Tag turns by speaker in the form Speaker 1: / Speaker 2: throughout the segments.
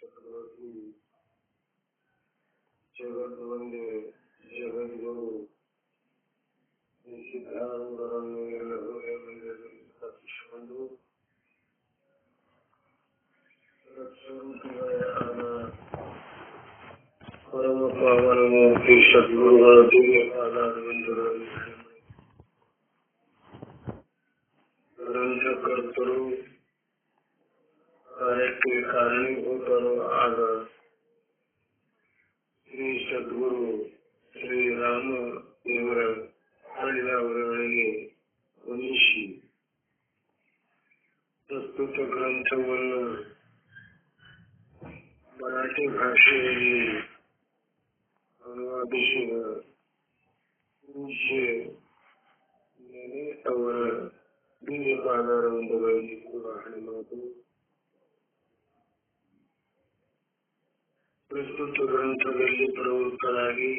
Speaker 1: चक्रवर्ती जगद्वंदे जगद्गुरु ಸಿದ್ಧಾರೂಢರನ್ನು ಎಲ್ಲರೂ ಸ್ಥಾಪಿಸಿಕೊಂಡು ರಕ್ಷಣೆಯಾದ ಪರಮ ಪಾವನಮೂರ್ತಿ ಸದ್ಗುರುಗಳ ದಿವ್ಯ ಪಾದಾರವಿಂದರಲ್ಲಿ ಗ್ರಂಥಕರ್ತರು ಕಾರ್ಯಕ್ಕೆ ಕಾರಣೀಭೂತರು ಆದ ಶ್ರೀ ಸದ್ಗುರು ಶ್ರೀರಾಮ ದೇವರ ಅವರುಗಳಿಗೆ ವಂದಿಸಿ ಪ್ರಸ್ತುತ ಗ್ರಂಥವನ್ನು ಮರಾಠಿ ಭಾಷೆಯಲ್ಲಿ ಅನುವಾದಿಸಿದ ಪೂಜ್ಯ ನೆನೆ ಅವರ ದಿವ್ಯ ಪಾದಾರವಿಂದಗಳಲ್ಲಿ ಕೂಡ ಮಾತು. ಪ್ರಸ್ತುತ ಗ್ರಂಥದಲ್ಲಿ ಪ್ರವೃತ್ತರಾಗಿ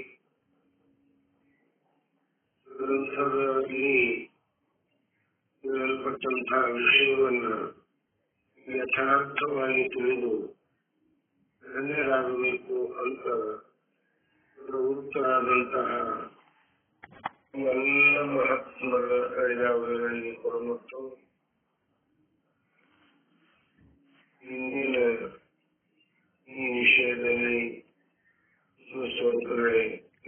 Speaker 1: ಗ್ರಂಥದಲ್ಲಿ ಹೇಳಲ್ಪಟ್ಟಂತಹ ವಿಷಯವನ್ನು ಯಥಾರ್ಥವಾಗಿ ತಿಳಿದು ಧನ್ಯರಾಗಬೇಕು ಅಂತ ಪ್ರವೃತ್ತರಾದಂತಹ ಎಲ್ಲ ಮಹಾತ್ಮರ ಅಳಿದವರುಗಳಿಗೆ ಕೊಡಮತ್ತು ಇಂದಿನ ಈ ವಿಷಯದಲ್ಲಿ ಸ್ವಲ್ಪವೇ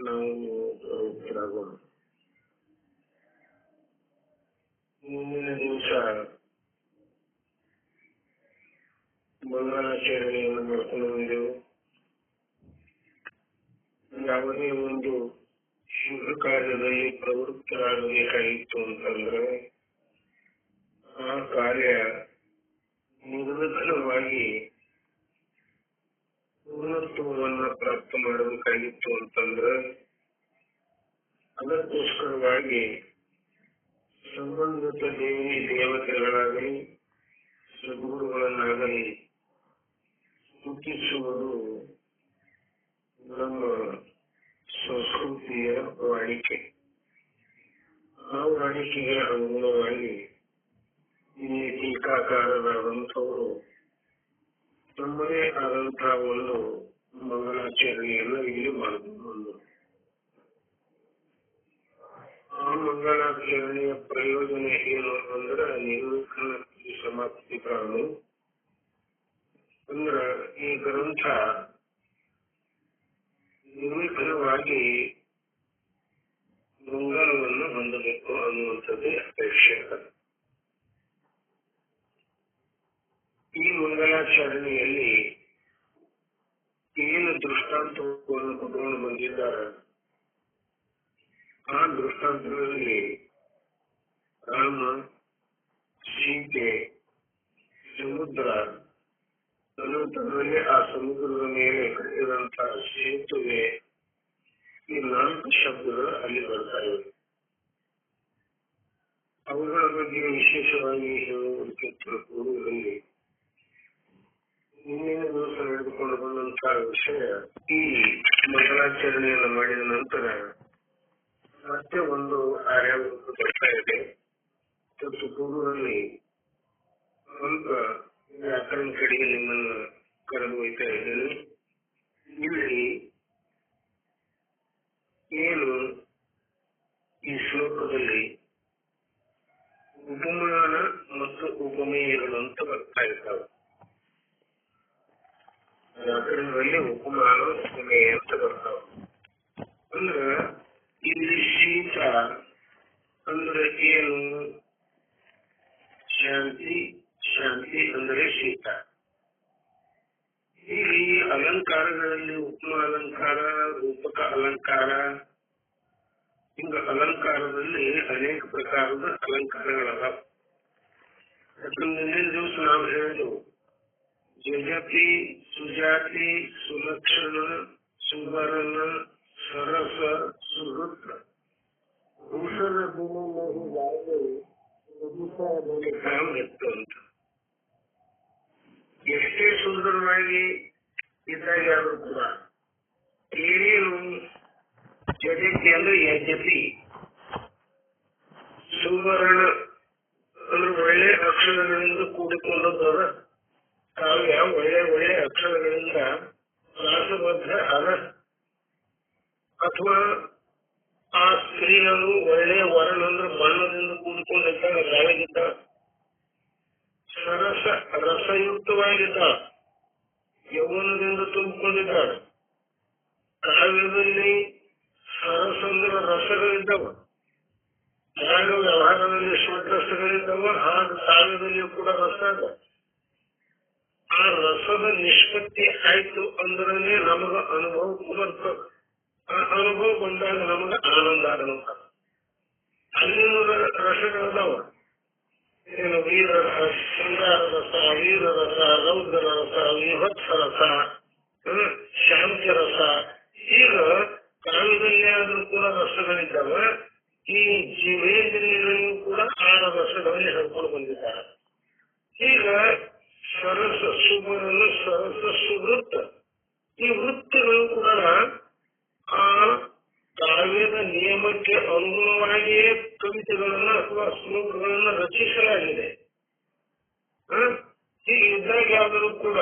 Speaker 1: ನಾವು ಪ್ರವೃತ್ತರಾಗೋಣ. ಮುಂದಿನ ದಿವಸ ಮಂಗಳಾಚರಣೆಯನ್ನು ಮಾಡ್ಕೊಂಡು ಬಂದೆವು. ಯಾವುದೇ ಒಂದು ಶುಭ ಕಾರ್ಯದಲ್ಲಿ ಪ್ರವೃತ್ತರಾಗಬೇಕಾಗಿತ್ತು ಅಂತಂದ್ರೆ ಆ ಕಾರ್ಯ ನಿರ್ವಿಘ್ನವಾಗಿ ಪೂರ್ಣತ್ವವನ್ನು ಪ್ರಾಪ್ತ ಮಾಡಬೇಕಾಗಿತ್ತು ಅಂತಂದ್ರೆ ಅದಕ್ಕೋಸ್ಕರವಾಗಿ ಸಂಬಂಧಿತ ದೇವಿ ದೇವತೆಗಳಾಗಲಿ ಸದ್ಗುರುಗಳನ್ನಾಗಲಿ ಸ್ತುತಿಸುವುದು ನಮ್ಮ ಸಂಸ್ಕೃತಿಯ ವಾಡಿಕೆ. ಆ ವಾಡಿಕೆಗೆ ಅನುಗುಣವಾಗಿ ಈ ಟೀಕಾಕಾರರಾದಂಥವರು ತಮ್ಮದೇ ಆದಂತಹ ಒಂದು ಮಂಗಳಾಚರಣೆಯನ್ನು ಇಲ್ಲಿ ಮಾಡಿಕೊಂಡು ಆ ಮಂಗಳಾಚರಣೆಯ ಪ್ರಯೋಜನ ಏನು ಅಂದ್ರೆ ನಿರ್ವಿಘ್ನ ಸಮಾಪ್ತಿ ಕಾರಣ. ಅಂದ್ರ ಈ ಗ್ರಂಥ ನಿರ್ವಿಘ್ನವಾಗಿ ಮಂಗಳವನ್ನು ಹೊಂದಬೇಕು ಅನ್ನುವಂಥದ್ದೇ ಅಪೇಕ್ಷೆ. ಈ ಮಂಗಳಾಚರಣೆಯಲ್ಲಿ ಏನು ದೃಷ್ಟಾಂತವನ್ನು ಕೊಟ್ಟುಕೊಂಡು ಬಂದಿದ್ದಾರೆ ಆ ದೃಷ್ಟಾಂತದಲ್ಲಿ ರಾಮ, ಸೀತೆ, ಸಮುದ್ರ, ತನ್ನಲ್ಲಿ ಆ ಸಮುದ್ರದ ಮೇಲೆ ಕಟ್ಟಿದಂತಹ ಸೇತುವೆ, ಈ 4 ಶಬ್ದಗಳು ಅಲ್ಲಿ ಬರ್ತಾ ಇವೆ. ಅವುಗಳ ಬಗ್ಗೆ ವಿಶೇಷವಾಗಿ ಹೇಳುವುದಕ್ಕೆ ತಿಳ್ಕೊಳ್ಳುವುದರಲ್ಲಿ ಮುಂದಿನ ದಿವಸ ನಡೆದುಕೊಂಡು ಬಂದಂತಹ ವಿಷಯ, ಈ ಮಂಗಳಾಚರಣೆಯನ್ನು ಮಾಡಿದ ನಂತರ ಮತ್ತೆ ಒಂದು ಆರ್ಯಾವೃತ್ತ ಬರ್ತಾ ಇದೆ. ಪೂರ್ವದಲ್ಲಿ ಸ್ವಲ್ಪ ವ್ಯಾಕರಣ ಕಡೆಗೆ ನಿಮ್ಮನ್ನು ಕರೆದೊಯ್ತಾ ಇದ್ದೇನೆ. ಇಲ್ಲಿ ಏನು ಈ ಶ್ಲೋಕದಲ್ಲಿ ಉಪಮಾನ ಮತ್ತು ಉಪಮೇಯಗಳು ಅಂತ ಬರ್ತಾ ಇದ್ದಾವೆ. ವ್ಯಾಕರಣದಲ್ಲಿ ಉಪಮಾನ ಉಪಮೇಯ ಅಂತ ಬರ್ತಾವ. ಅಂದ್ರ ಇಲ್ಲಿ ಶೀತ ಅಂದ್ರೆ ಏನು? ಶಾಂತಿ, ಶಾಂತಿ ಅಂದರೆ ಶೀತ. ಇಲ್ಲಿ ಅಲಂಕಾರಗಳಲ್ಲಿ ಉಪಮ ಅಲಂಕಾರ, ರೂಪಕ ಅಲಂಕಾರ, ಹಿಂಗ ಅಲಂಕಾರದಲ್ಲಿ ಅನೇಕ ಪ್ರಕಾರದ ಅಲಂಕಾರಗಳವ. ಯಾಕಂದ್ರೆ ಮುಂದಿನ ದಿವಸ ನಾವು ಹೇಳಿದೆವು, ಜಜತಿ, ಸುಜಾತಿ, ಸುಲಕ್ಷಣ, ಸುವರ್ಣ, ಸರಸ, ಸುಹೃತ್, ಭೂಷಣ ಅಂತ ಎಷ್ಟೇ ಸುಂದರವಾಗಿ ಇದ್ದಾಗ್ಯಾರು ಕೂಡ ಏನು ಜಜತಿ ಅಂದ್ರೆ ಯಜತಿ, ಸುವರ್ಣ ಅಂದ್ರೆ ಒಳ್ಳೆ ಅಕ್ಷರಗಳಿಂದ ಕೂಡಿಕೊಂಡದ್ದರ ಕಾವ್ಯ ಒಳ್ಳೆ ಒಳ್ಳೆ ಅಕ್ಷರಗಳಿಂದ ರಾಸಬದ್ಧ ಅದ ಅಥವಾ ಆ ಸ್ತ್ರೀಗಳು ಒಳ್ಳೆ ವರ್ಣಂದ್ರ ಬಣ್ಣದಿಂದ ಕೂಡಿಕೊಂಡಿದ್ದಾಗ ಕಾವ್ಯಗಿದ್ದ ಸರಸ ರಸಯುಕ್ತವಾಗಿದ್ದ ಯೌವನದಿಂದ ತುಂಬಿಕೊಂಡಿದ್ದಾಳೆ. ಕಾವ್ಯದಲ್ಲಿ ಸರಸಂದ್ರ ರಸಗಳಿದ್ದವ, ಯಾಗ ವ್ಯವಹಾರದಲ್ಲಿ ಷಡ್ರಸಗಳಿದ್ದವ, ಹಾಗೆ ಕಾವ್ಯದಲ್ಲಿಯೂ ಕೂಡ ರಸ ಅದ. ಆ ರಸದ ನಿಷ್ಪತ್ತಿ ಆಯ್ತು ಅಂದ್ರೆ ನಮಗ ಅನುಭವ ಬರ್ತದೆ. ಆ ಅನುಭವ ಬಂದಾಗ ನಮಗ ಆನಂದ ಆಗಲ್ಲ. ಅಲ್ಲಿನ ರಸಗಳದಾವ, ಏನು ವೀರ ರಸ, ಶೃಂಗಾರ ರಸ, ವೀರ ರಸ, ರೌದ್ರ ರಸ, ವಿಭತ್ಸ ರಸ, ಶಾಂತಿ ರಸ. ಈಗ ಕಾವ್ಯದಲ್ಲಿ ಆದ್ರೂ ಕೂಡ ರಸಗಳಿದ್ದಾವ. ಈ ಜೀವೇಂದ್ರಿಯಗಳಿಗೂ ಕೂಡ 6 ರಸಗಳಲ್ಲಿ ಹೇಳ್ಕೊಂಡು ಬಂದಿದ್ದಾರೆ. ಈಗ ಸರಸ ಸುಬರಲು ಸರಸ ಸುವೃತ್ತ, ಈ ವೃತ್ತಗಳು ಕೂಡ ಆ ಕಾವ್ಯದ ನಿಯಮಕ್ಕೆ ಅನುಗುಣವಾಗಿಯೇ ಕವಿತೆಗಳನ್ನ ಅಥವಾ ಶ್ಲೋಕಗಳನ್ನ ರಚಿಸಲಾಗಿದೆ. ಈಗ ಇದ್ದಾಗ ಯಾವ್ದಾದ್ರು ಕೂಡ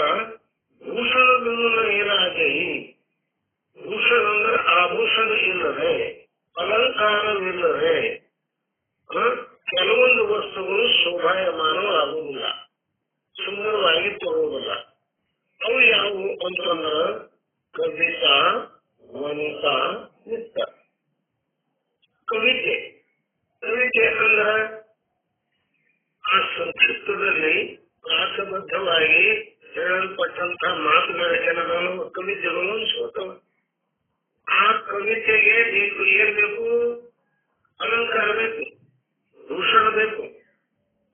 Speaker 1: ಭೂಷಣಗಳನ್ನು ಏನಾಗಿ, ಭೂಷಣ ಅಂದ್ರೆ ಆಭೂಷಣ ಇಲ್ಲದೆ, ಅಲಂಕಾರವಿಲ್ಲದೆ ಕೆಲವೊಂದು ವಸ್ತುಗಳು ಶೋಭಾಯಮಾನವಾಗುವುದಿಲ್ಲ, ಸುಂದರವಾಗಿ ತೋರುವುದಿಲ್ಲ. ಅವು ಯಾವುವು ಅಂತಂದ್ರ ಕವಿತಾ, ವನಿತಾ, ನಿತ್ತ. ಕವಿತೆ, ಕವಿತೆ ಅಂದ್ರ ಆ ಸಂಕ್ಷಿಪ್ತದಲ್ಲಿ ರಾಸಬದ್ಧವಾಗಿ ಹೇಳಲ್ಪಟ್ಟಂತಹ ಮಾತುಗಳ ಏನದಾನು ಕವಿತೆಗಳು ಅನ್ಸ್ಕೊತವ. ಆ ಕವಿತೆಗೆ ಏನ್ ಬೇಕು? ಅಲಂಕಾರ ಬೇಕು, ಭೂಷಣ ಬೇಕು.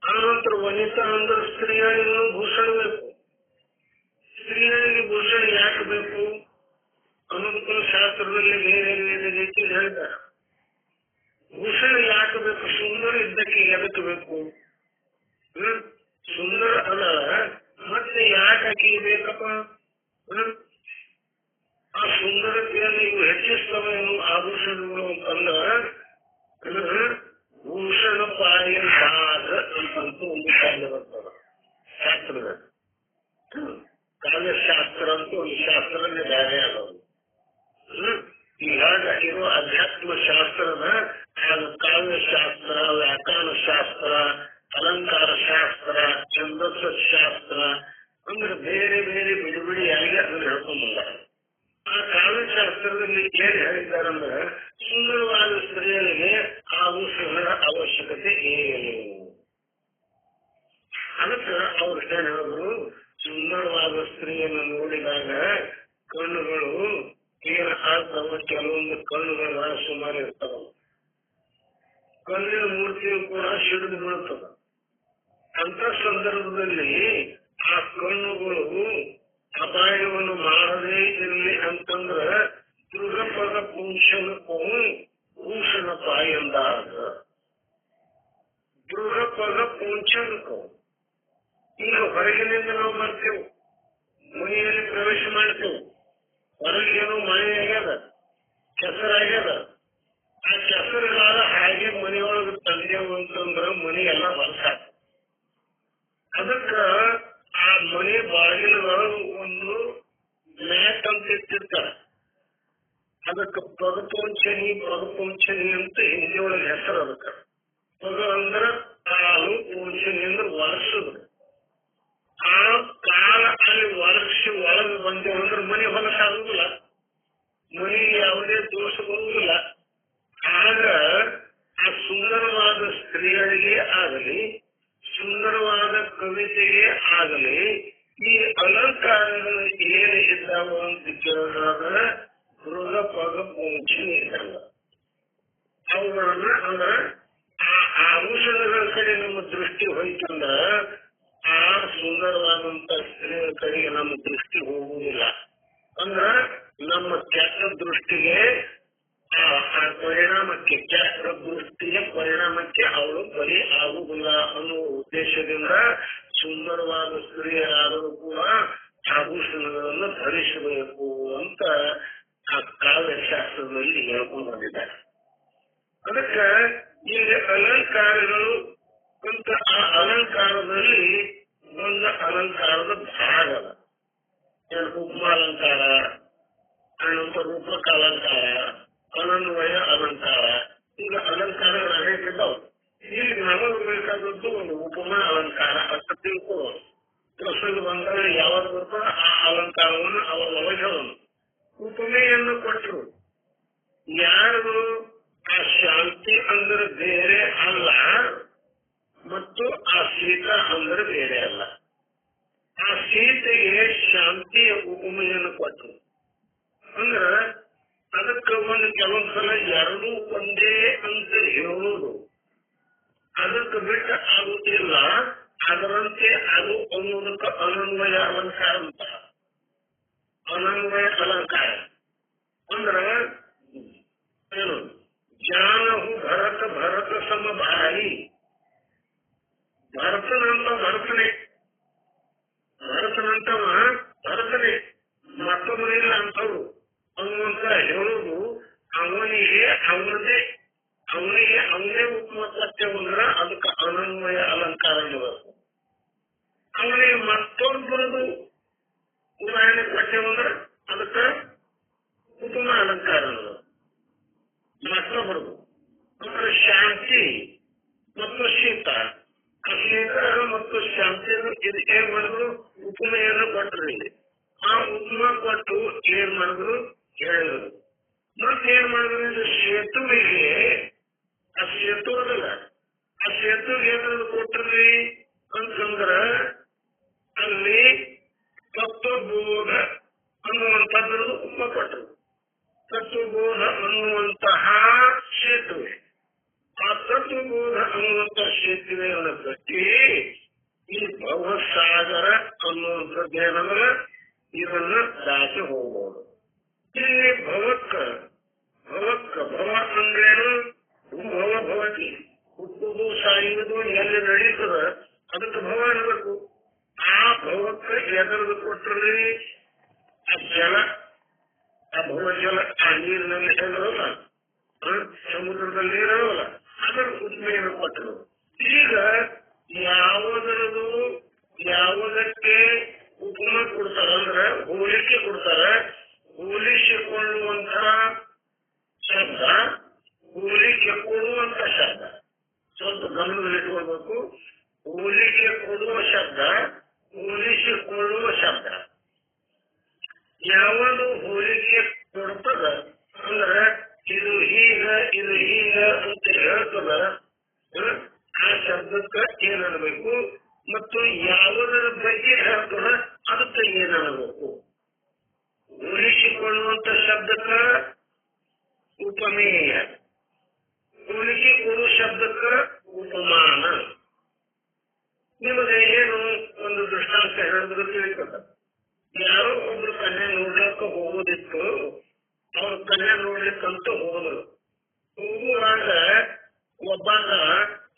Speaker 1: ಆನಂತರ ವನಿತಾ ಅಂದ್ರೆ ಸ್ತ್ರೀಯರಿಗೂ ಭೂಷಣ ಬೇಕು. ಸ್ತ್ರೀಯರಿಗೆ ಭೂಷಣ ಯಾಕೆ ಬೇಕು ಅನ್ನೋದಕ್ಕೂ ಶಾಸ್ತ್ರದಲ್ಲಿ ಬೇರೆ ಬೇರೆ ರೀತಿ ಹೇಳ್ತಾರೆ. ಭೂಷಣ ಯಾಕೆ ಬೇಕು? ಸುಂದರ ಇದ್ದಕ್ಕೆ ಎದಕ್ಕೆ ಬೇಕು? ಸುಂದರ ಅದ, ಮತ್ತೆ ಯಾಕೆ ಆಕೆಗೆ ಬೇಕಪ್ಪ? ಆ ಸುಂದರತೆಯನ್ನು ಇವು ಹೆಚ್ಚಿಸ್ತವೇನು ಆಭೂಷಣಗಳು ಅಂತಂದ್ರ ಭೂಷಣ ಪಾಯ ಬಾಧ ಅಂತಂತೂ ಒಂದು ಕಾವ್ಯ ಬರ್ತದ ಶಾಸ್ತ್ರದ. ಕಾವ್ಯಶಾಸ್ತ್ರ ಅಂತೂ ಒಂದು ಶಾಸ್ತ್ರದಲ್ಲಿ ಬೇರೆ ಆಗೋದು. ಈಗ ಇರೋ ಅಧ್ಯಾತ್ಮ ಶಾಸ್ತ್ರದ ಕಾವ್ಯಶಾಸ್ತ್ರ, ವ್ಯಾಕರಣ ಶಾಸ್ತ್ರ, ಅಲಂಕಾರ ಶಾಸ್ತ್ರ, ಛಂದಸ್ಸ ಶಾಸ್ತ್ರ ಅಂದ್ರೆ ಬೇರೆ ಬೇರೆ ಬಿಡಿ ಬಿಡಿಯಾಗಿ ಅದನ್ನ ಹೇಳ್ಕೊಂಡ್ ಬಂದಾರೆ. ಆ ಕಾವ್ಯಶಾಸ್ತ್ರದಲ್ಲಿ ಏನ್ ಹೇಳಿದ್ದಾರಂದ್ರೆ ಸುಂದರವಾದ ಸ್ತ್ರೀಯರಿಗೆ ಆಭೂಷಣಗಳ ಅವಶ್ಯಕತೆ ಏನು? ಅದಕ್ಕೆ ಅವ್ರು ಏನ್ ಹೇಳಿದ್ರು, ಸುಂದರವಾದ ಸ್ತ್ರೀಯನ್ನು ನೋಡಿದಾಗ ಕಣ್ಣುಗಳು ಏನ್ ಆಗ್ತಾವ, ಕೆಲವೊಂದು ಕಣ್ಣುಗಳ ಸುಮಾರು ಇರ್ತಾವ, ಕಣ್ಣಿನ ಮೂರ್ತಿಯು ಕೂಡ ಸಿಡಿದು ಬೀಳ್ತದ. ಅಂತ ಸಂದರ್ಭದಲ್ಲಿ ಆ ಕಣ್ಣುಗಳು ಅಪಾಯವನ್ನು ಮಾಡದೇ ಇರಲಿ ಅಂತಂದ್ರ ದೃಢಪದ ಪುಂಶನಕ್ಕೂ ಭೂಷಣಪ ಎಂದಾಗ, ದೃಢಪದ ಪುಂಶನಕ್ಕೂ. ಈಗ ಹೊರಗಿನಿಂದ ನಾವು ಬರ್ತೇವೆ, ಮನೆಯಲ್ಲಿ ಪ್ರವೇಶ ಮಾಡ್ತೇವೆ, ಹೊರಗೇನು ಮಳೆ ಆಗ್ಯದ, ಕೆಸರಾಗ್ಯದ. ಆ ಕೆಸರುಗಾಲ ಹಾಗೆ ಮನೆಯೊಳಗೆ ತಂದೆವು ಅಂತಂದ್ರ ಮನೆಯೆಲ್ಲ ವರ್ಷ. ಅದಕ್ಕ ಆ ಮನೆ ಬಾಗಿಲುಗಳು ಒಂದು ಮ್ಯಾಟ್ ಅಂತ ಇಟ್ಟಿರ್ತಾರೆ. ಅದಕ್ಕೆ ಪಗಪುಂಚನಿ ಅಂತ ಹಿಂದಿಯೊಳಗೆ ಹೆಸರು. ಅದಕ್ಕೆ ಪಗ ಅಂದ್ರ ಕಾಲು, ಪುಂಚನಿ ಅಂದ್ರೆ ವರ್ಷದ. ಆ ಕಾಲ ಅಲ್ಲಿ ವರ್ಷ ಒಳಗೆ ಬಂದೇವು ಅಂದ್ರೆ ಮನೆ ಹೊಲಸಾಗುದಿಲ್ಲ, ಮನೆಗೆ ಯಾವುದೇ ದೋಷ ಬರುವುದಿಲ್ಲ. ಆಗ ಆ ಸುಂದರವಾದ ಸ್ತ್ರೀಯರಿಗೆ ಆಗಲಿ, ಸುಂದರವಾದ ಕವಿತೆಗೆ ಆಗಲಿ, ಈ ಅಲಂಕಾರಗಳು ಏನು ಇದ್ದಾವ ಅಂತ ಕೇಳಿದಾಗ ಮೃಗ ಪಗ ಪುಂಚನಿ ಇದ್ದಾವ. ಅವುಗಳನ್ನ ಅಂದ್ರೆ ಆ ಆಭೂಷಣಗಳ ಕಡೆ ನಮ್ಮ ದೃಷ್ಟಿ ಹೋಯ್ತಂದ್ರ ಆ ಸುಂದರವಾದಂತ ಸ್ತ್ರೀಯ ಕಡೆಗೆ ನಮ್ಮ ದೃಷ್ಟಿ ಹೋಗುವುದಿಲ್ಲ. ಅಂದ್ರ ನಮ್ಮ ಕೆಟ್ಟ ದೃಷ್ಟಿಗೆ ಆ ಪರಿಣಾಮಕ್ಕೆ, ಕೆಟ್ಟ ದೃಷ್ಟಿಯ ಪರಿಣಾಮಕ್ಕೆ ಅವಳು ಬಲಿ ಆಗುವುದಿಲ್ಲ ಅನ್ನೋ ಉದ್ದೇಶದಿಂದ ಸುಂದರವಾದ ಸ್ತ್ರೀಯರಾದರೂ ಕೂಡ ಆಭೂಷಣಗಳನ್ನು ಧರಿಸಬೇಕು ಅಂತ ಆ ಕಾವ್ಯಶಾಸ್ತ್ರದಲ್ಲಿ ಹೇಳ್ಕೊಂಡು ಬಂದಿದ್ದಾರೆ. ಅದಕ್ಕೆ ಈಗ ಅಲಂಕಾರಗಳು ಅಂತ, ಆ ಅಲಂಕಾರದಲ್ಲಿ ಒಂದು ಅಲಂಕಾರದ ಭಾಗ ಅದ. ಉಪಮಾಲಂಕಾರ, ಅನಂತರ ರೂಪಕ ಅಲಂಕಾರ, ಅನನ್ವಯ ಅಲಂಕಾರ, ಈಗ ಅಲಂಕಾರಗಳು ಅನೇಕ ಇದ್ದಾವೆ. ಈಗ ನಮಗೆ ಬೇಕಾದದ್ದು ಒಂದು ಉಪಮಾ ಅಲಂಕಾರ ಅಂತ ತಿಳ್ಕೊಳ್ಳೋದು. ಪ್ರಸಂಗ ಬಂದಾಗ ಯಾವಾಗ ಬರ್ತೋ ಆ ಅಲಂಕಾರವನ್ನು ಅವರ ಒಳಗವನು ಉಪಮೆಯನ್ನು ಕೊಟ್ಟರು. ಯಾರು ಆ ಶಾಂತಿ ಅಂದ್ರೆ ಬೇರೆ ಅಲ್ಲ ಮತ್ತು ಆ ಸೀತಾ ಅಂದ್ರೆ ಬೇರೆ ಅಲ್ಲ. ಆ ಸೀತೆಗೆ ಶಾಂತಿಯ ಉಪಮೆಯನ್ನು ಕೊಟ್ಟರು. ಅಂದ್ರ ಅದಕ್ಕೆ ಒಂದು ಕೆಲವೊಂದ್ಸಲ ಎರಡೂ ಒಂದೇ ಅಂತ ಹೇಳುವುದು ಅದಕ್ಕೆ ಬಿಟ್ಟು ಆಗುತ್ತಿಲ್ಲ. ಅದರಂತೆ ಅದು ಅನ್ನೋದಕ್ಕೆ ಅನನ್ವಯ ಅಲಂಕಾರ ಅಂತ. ಅನನ್ವಯ ಅಲಂಕಾರ ಅಂದ್ರ ಏನು? ಜ್ಞಾನಹು ಭರತ ಭರತ ಸಮಭಾಯಿ. ಭರತನಂತವ ಭರತನೇ ಮತ್ತೊಬ್ಬರಿಲ್ಲ ಅಂತವ್ರು ಅನ್ನುವಂತ ಹೇಳುವುದು ಅವನಿಗೆ ಅವನೇ ಉಪಮ ಸತ್ಯವಂದ್ರ ಅದಕ್ಕೆ ಅನನ್ವಯ ಅಲಂಕಾರ ಇರಬೇಕು. ಅವನಿಗೆ ಮತ್ತೊಬ್ಬರದು ಉದಾಹರಣೆ ಸತ್ಯವಂದ್ರ ಅದಕ್ಕೆ ಉಪಮ ಅಲಂಕಾರ ಮತ್ತೊಬ್ಬರದು ಅಂದ್ರೆ ಶಾಂತಿ ಮತ್ತು ಶೀತ. ಶೀತ ಮತ್ತು ಶಾಂತಿಯನ್ನು ಇದು ಏನ್ ಮಾಡಿದ್ರು? ಉಪಮೆಯನ್ನು ಕೊಟ್ಟರು. ಆ ಉಪಮ ಕೊಟ್ಟು ಏನ್ ಮಾಡಿದ್ರು? ಹೇಳಿದ್ರು. ಮತ್ತೇನ್ ಮಾಡಿದ್ರು? ಇದು ಸೇತುವೆಗೆ ಆ ಸೇತು ಅದಲ್ಲ, ಆ ಸೇತುವೆಗೆ ಏನಾದ್ರು ಕೊಟ್ರಿ ಅಂತಂದ್ರ ಅಲ್ಲಿ ತತ್ವಬೋಧ ಅನ್ನುವಂಥದ್ದು ಉಪಮ ಕೊಟ್ಟರು. ತತ್ವಬೋಧ ಅನ್ನುವಂತಹ ಸೇತುವೆ, ಆ ತತ್ವಬೋಧ ಅನ್ನುವಂತಹ ಸೇತುವೆಯನ್ನು ಕಟ್ಟಿ ಈ ಭವಸಾಗರ ಅನ್ನುವಂಥದ್ದೇನಂದ್ರ ಇದನ್ನ ದಾಟಿ ಹೋಗ್ಬೋದು. ಇಲ್ಲಿ ಭವ ಅಂದ್ರೇನು? ಭವ ಭವತಿ, ಹುಟ್ಟುವುದು ಸಾಯುವುದು ಎಲ್ಲಿ ನಡೀತದ ಅದಕ್ಕೆ ಭವ ಅನ್ನಬೇಕು. ಆ ಭವಕ್ಕೆ ಎದರದು ಕೊಟ್ಟರೆ ಆ ಜಲ, ಆ ಭವಜಲ, ಆ ನೀರಿನಲ್ಲಿ ಇರೋಲ್ಲ, ಸಮುದ್ರದಲ್ಲಿ ಇರೋಲ್ಲ, ಅದರ ಉದ್ಮೆಯನ್ನು ಕೊಟ್ಟರು. ಈಗ ಯಾವುದಕ್ಕೆ ಉಪಮ ಕೊಡ್ತಾರ ಅಂದ್ರೆ ಹೋಲಿಕೆ ಕೊಡ್ತಾರ. ಹೋಲಿಸಿಕೊಳ್ಳುವಂತ ಶಬ್ದ, ಹೋಲಿಕೆ ಕೊಡುವಂತ ಶಬ್ದ ಸ್ವಲ್ಪ ಗಮನದಲ್ಲಿಟ್ಕೊಳ್ಬೇಕು. ಹೋಲಿಕೆ ಕೊಡುವ ಶಬ್ದ, ಹೋಲಿಸಿಕೊಳ್ಳುವ ಶಬ್ದ. ಯಾವುದು ಹೋಲಿಕೆ ಕೊಡ್ತದ ಅಂದ್ರೆ ಇದು ಹೀಗ ಅಂತ ಹೇಳ್ತದ, ಆ ಶಬ್ದಕ್ಕೆ ಏನಬೇಕು ಮತ್ತು ಯಾವುದರ ಬಗ್ಗೆ ಹೇಳ್ತದ ಅದಕ್ಕೆ ಏನಬೇಕು. ಹೋಲಿಸಿಕೊಳ್ಳುವಂತ ಶಬ್ದಕ್ಕ ಉಪಮೇಯ, ಹೋಲಿಕೆ ಕೊಡುವ ಶಬ್ದಕ್ಕ ಉಪಮಾನ. ನಿಮಗೆ ಏನು ಒಂದು ದೃಷ್ಟಾಂತ ಹೇಳಿದ್ರೆ ತಿಳಿತದ. ಯಾರೋ ಒಬ್ರು ಕನ್ಯೆ ನೋಡ್ಲಿಕ್ಕೆ ಹೋಗೋದಿತ್ತು. ಅವ್ರ ಕನ್ಯೆ ನೋಡ್ಲಿಕ್ಕಂತ ಹೋದ್ರು. ಹೋಗುವಾಗ ಒಬ್ಬಾಗ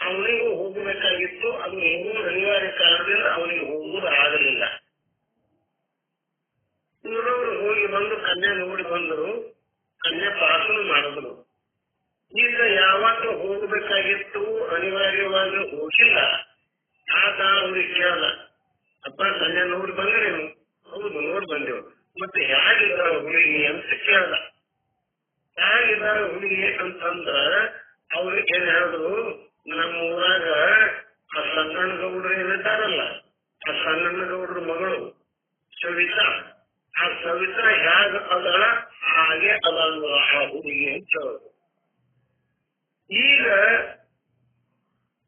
Speaker 1: ಅವನಿಗೂ ಹೋಗಬೇಕಾಗಿತ್ತು. ಅದು ಏನೋ ಅನಿವಾರ್ಯ ಕಾರಣದಿಂದ ಅವನಿಗೆ ಹೋಗುವುದು ಆಗಲಿಲ್ಲ. ಇವರು ಹೋಗಿ ಬಂದು ಕನ್ಯೆ ನೋಡಿ ಬಂದರು. ಕನ್ಯೆ ಪಾಸನ ಮಾಡಿದ್ರು. ಈಗ ಯಾವತ್ತು ಹೋಗಬೇಕಾಗಿತ್ತು ಅನಿವಾರ್ಯವಾಗಿ ಹೋಗಿಲ್ಲ. ಆತ ಅವ್ರಿಗೆ ಕೇಳಲ್ಲ, ಅಪ್ಪ ಕನ್ಯೆ ನೋಡಿ ಬಂದ್ರೇನು? ಹೌದು ನೋಡಿ ಬಂದೆವು. ಮತ್ತೆ ಹೇಗಿದ್ದಾರ ಹುಡುಗಿ ಅಂತ ಕೇಳಲ್ಲ. ಹೇಗಿದ್ದಾರ ಹುಡುಗಿ ಅಂತಂದ್ರ ಅವ್ರಿಗೆ ಏನ್ ಹೇಳಿದ್ರು? ನಮ್ಮ ಊರಾಗ ಆ ಸಂಗಣ್ಣ ಗೌಡ್ರು ಏನಿದ್ದಾರಲ್ಲ, ಆ ಸಂಗಣ್ಣ ಗೌಡ್ರ ಮಗಳು ಸವಿತಾ, ಆ ಸವಿತಾ ಹೇಗ ಅದಳ ಹಾಗೆ ಅದಲ್ಲ ಆ ಹುಡುಗಿ ಅಂತ ಹೇಳುದು. ಈಗ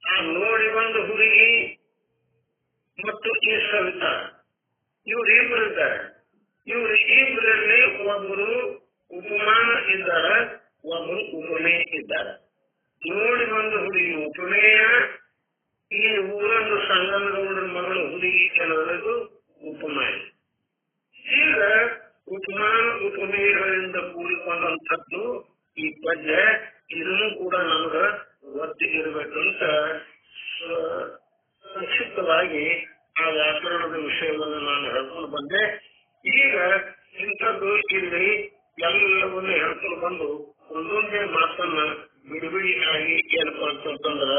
Speaker 1: ಆ ನೋಡಿ ಬಂದ ಹುಡುಗಿ ಮತ್ತು ಈ ಸವಿತಾ ಇವ್ರು ಇಬ್ಬರಿದ್ದಾರೆ. ಇವ್ರು ಇಬ್ಬರಲ್ಲಿ ಒಬ್ಬರು ಉಪಮಾನ ಇದ್ದಾರ, ಒಬ್ಬರು ಉಪಮೇಯ ಇದ್ದಾರೆ. ನೋಡಿ ಬಂದ ಹುಡುಗಿ ಉಪಮೇಯ, ಈ ಊರನ್ನು ಸಂಗನಗೌಡರ ಮಗಳು ಹುಡುಗಿ ಕೆಲವರೆಗೂ ಉಪಮಾನ. ಈಗ ಉಪಮಾನ ಉಪಮೇಯಗಳಿಂದ ಕೂಡಿಕೊಂಡಂಥದ್ದು ಈ ಪದ್ಯ. ಇದನ್ನು ಕೂಡ ನಮಗ ಒತ್ತಿ ಇರಬೇಕಂತ ಸಂಕ್ಷಿಪ್ತವಾಗಿ ಆ ವ್ಯಾಕರಣದ ವಿಷಯವನ್ನು ನಾನು ಹೇಳ್ಕೊಂಡು ಬಂದೆ. ಈಗ ಇಂಥದ್ದು ಇಲ್ಲಿ ಎಲ್ಲವನ್ನೂ ಹೇಳ್ಕೊಂಡು ಬಂದು ಒಂದೊಂದೇ ಮಾತನ್ನ ಬಿಡಿಬಿಡಿಯಾಗಿ ಏನಪ್ಪಾ ಅಂತಂದ್ರ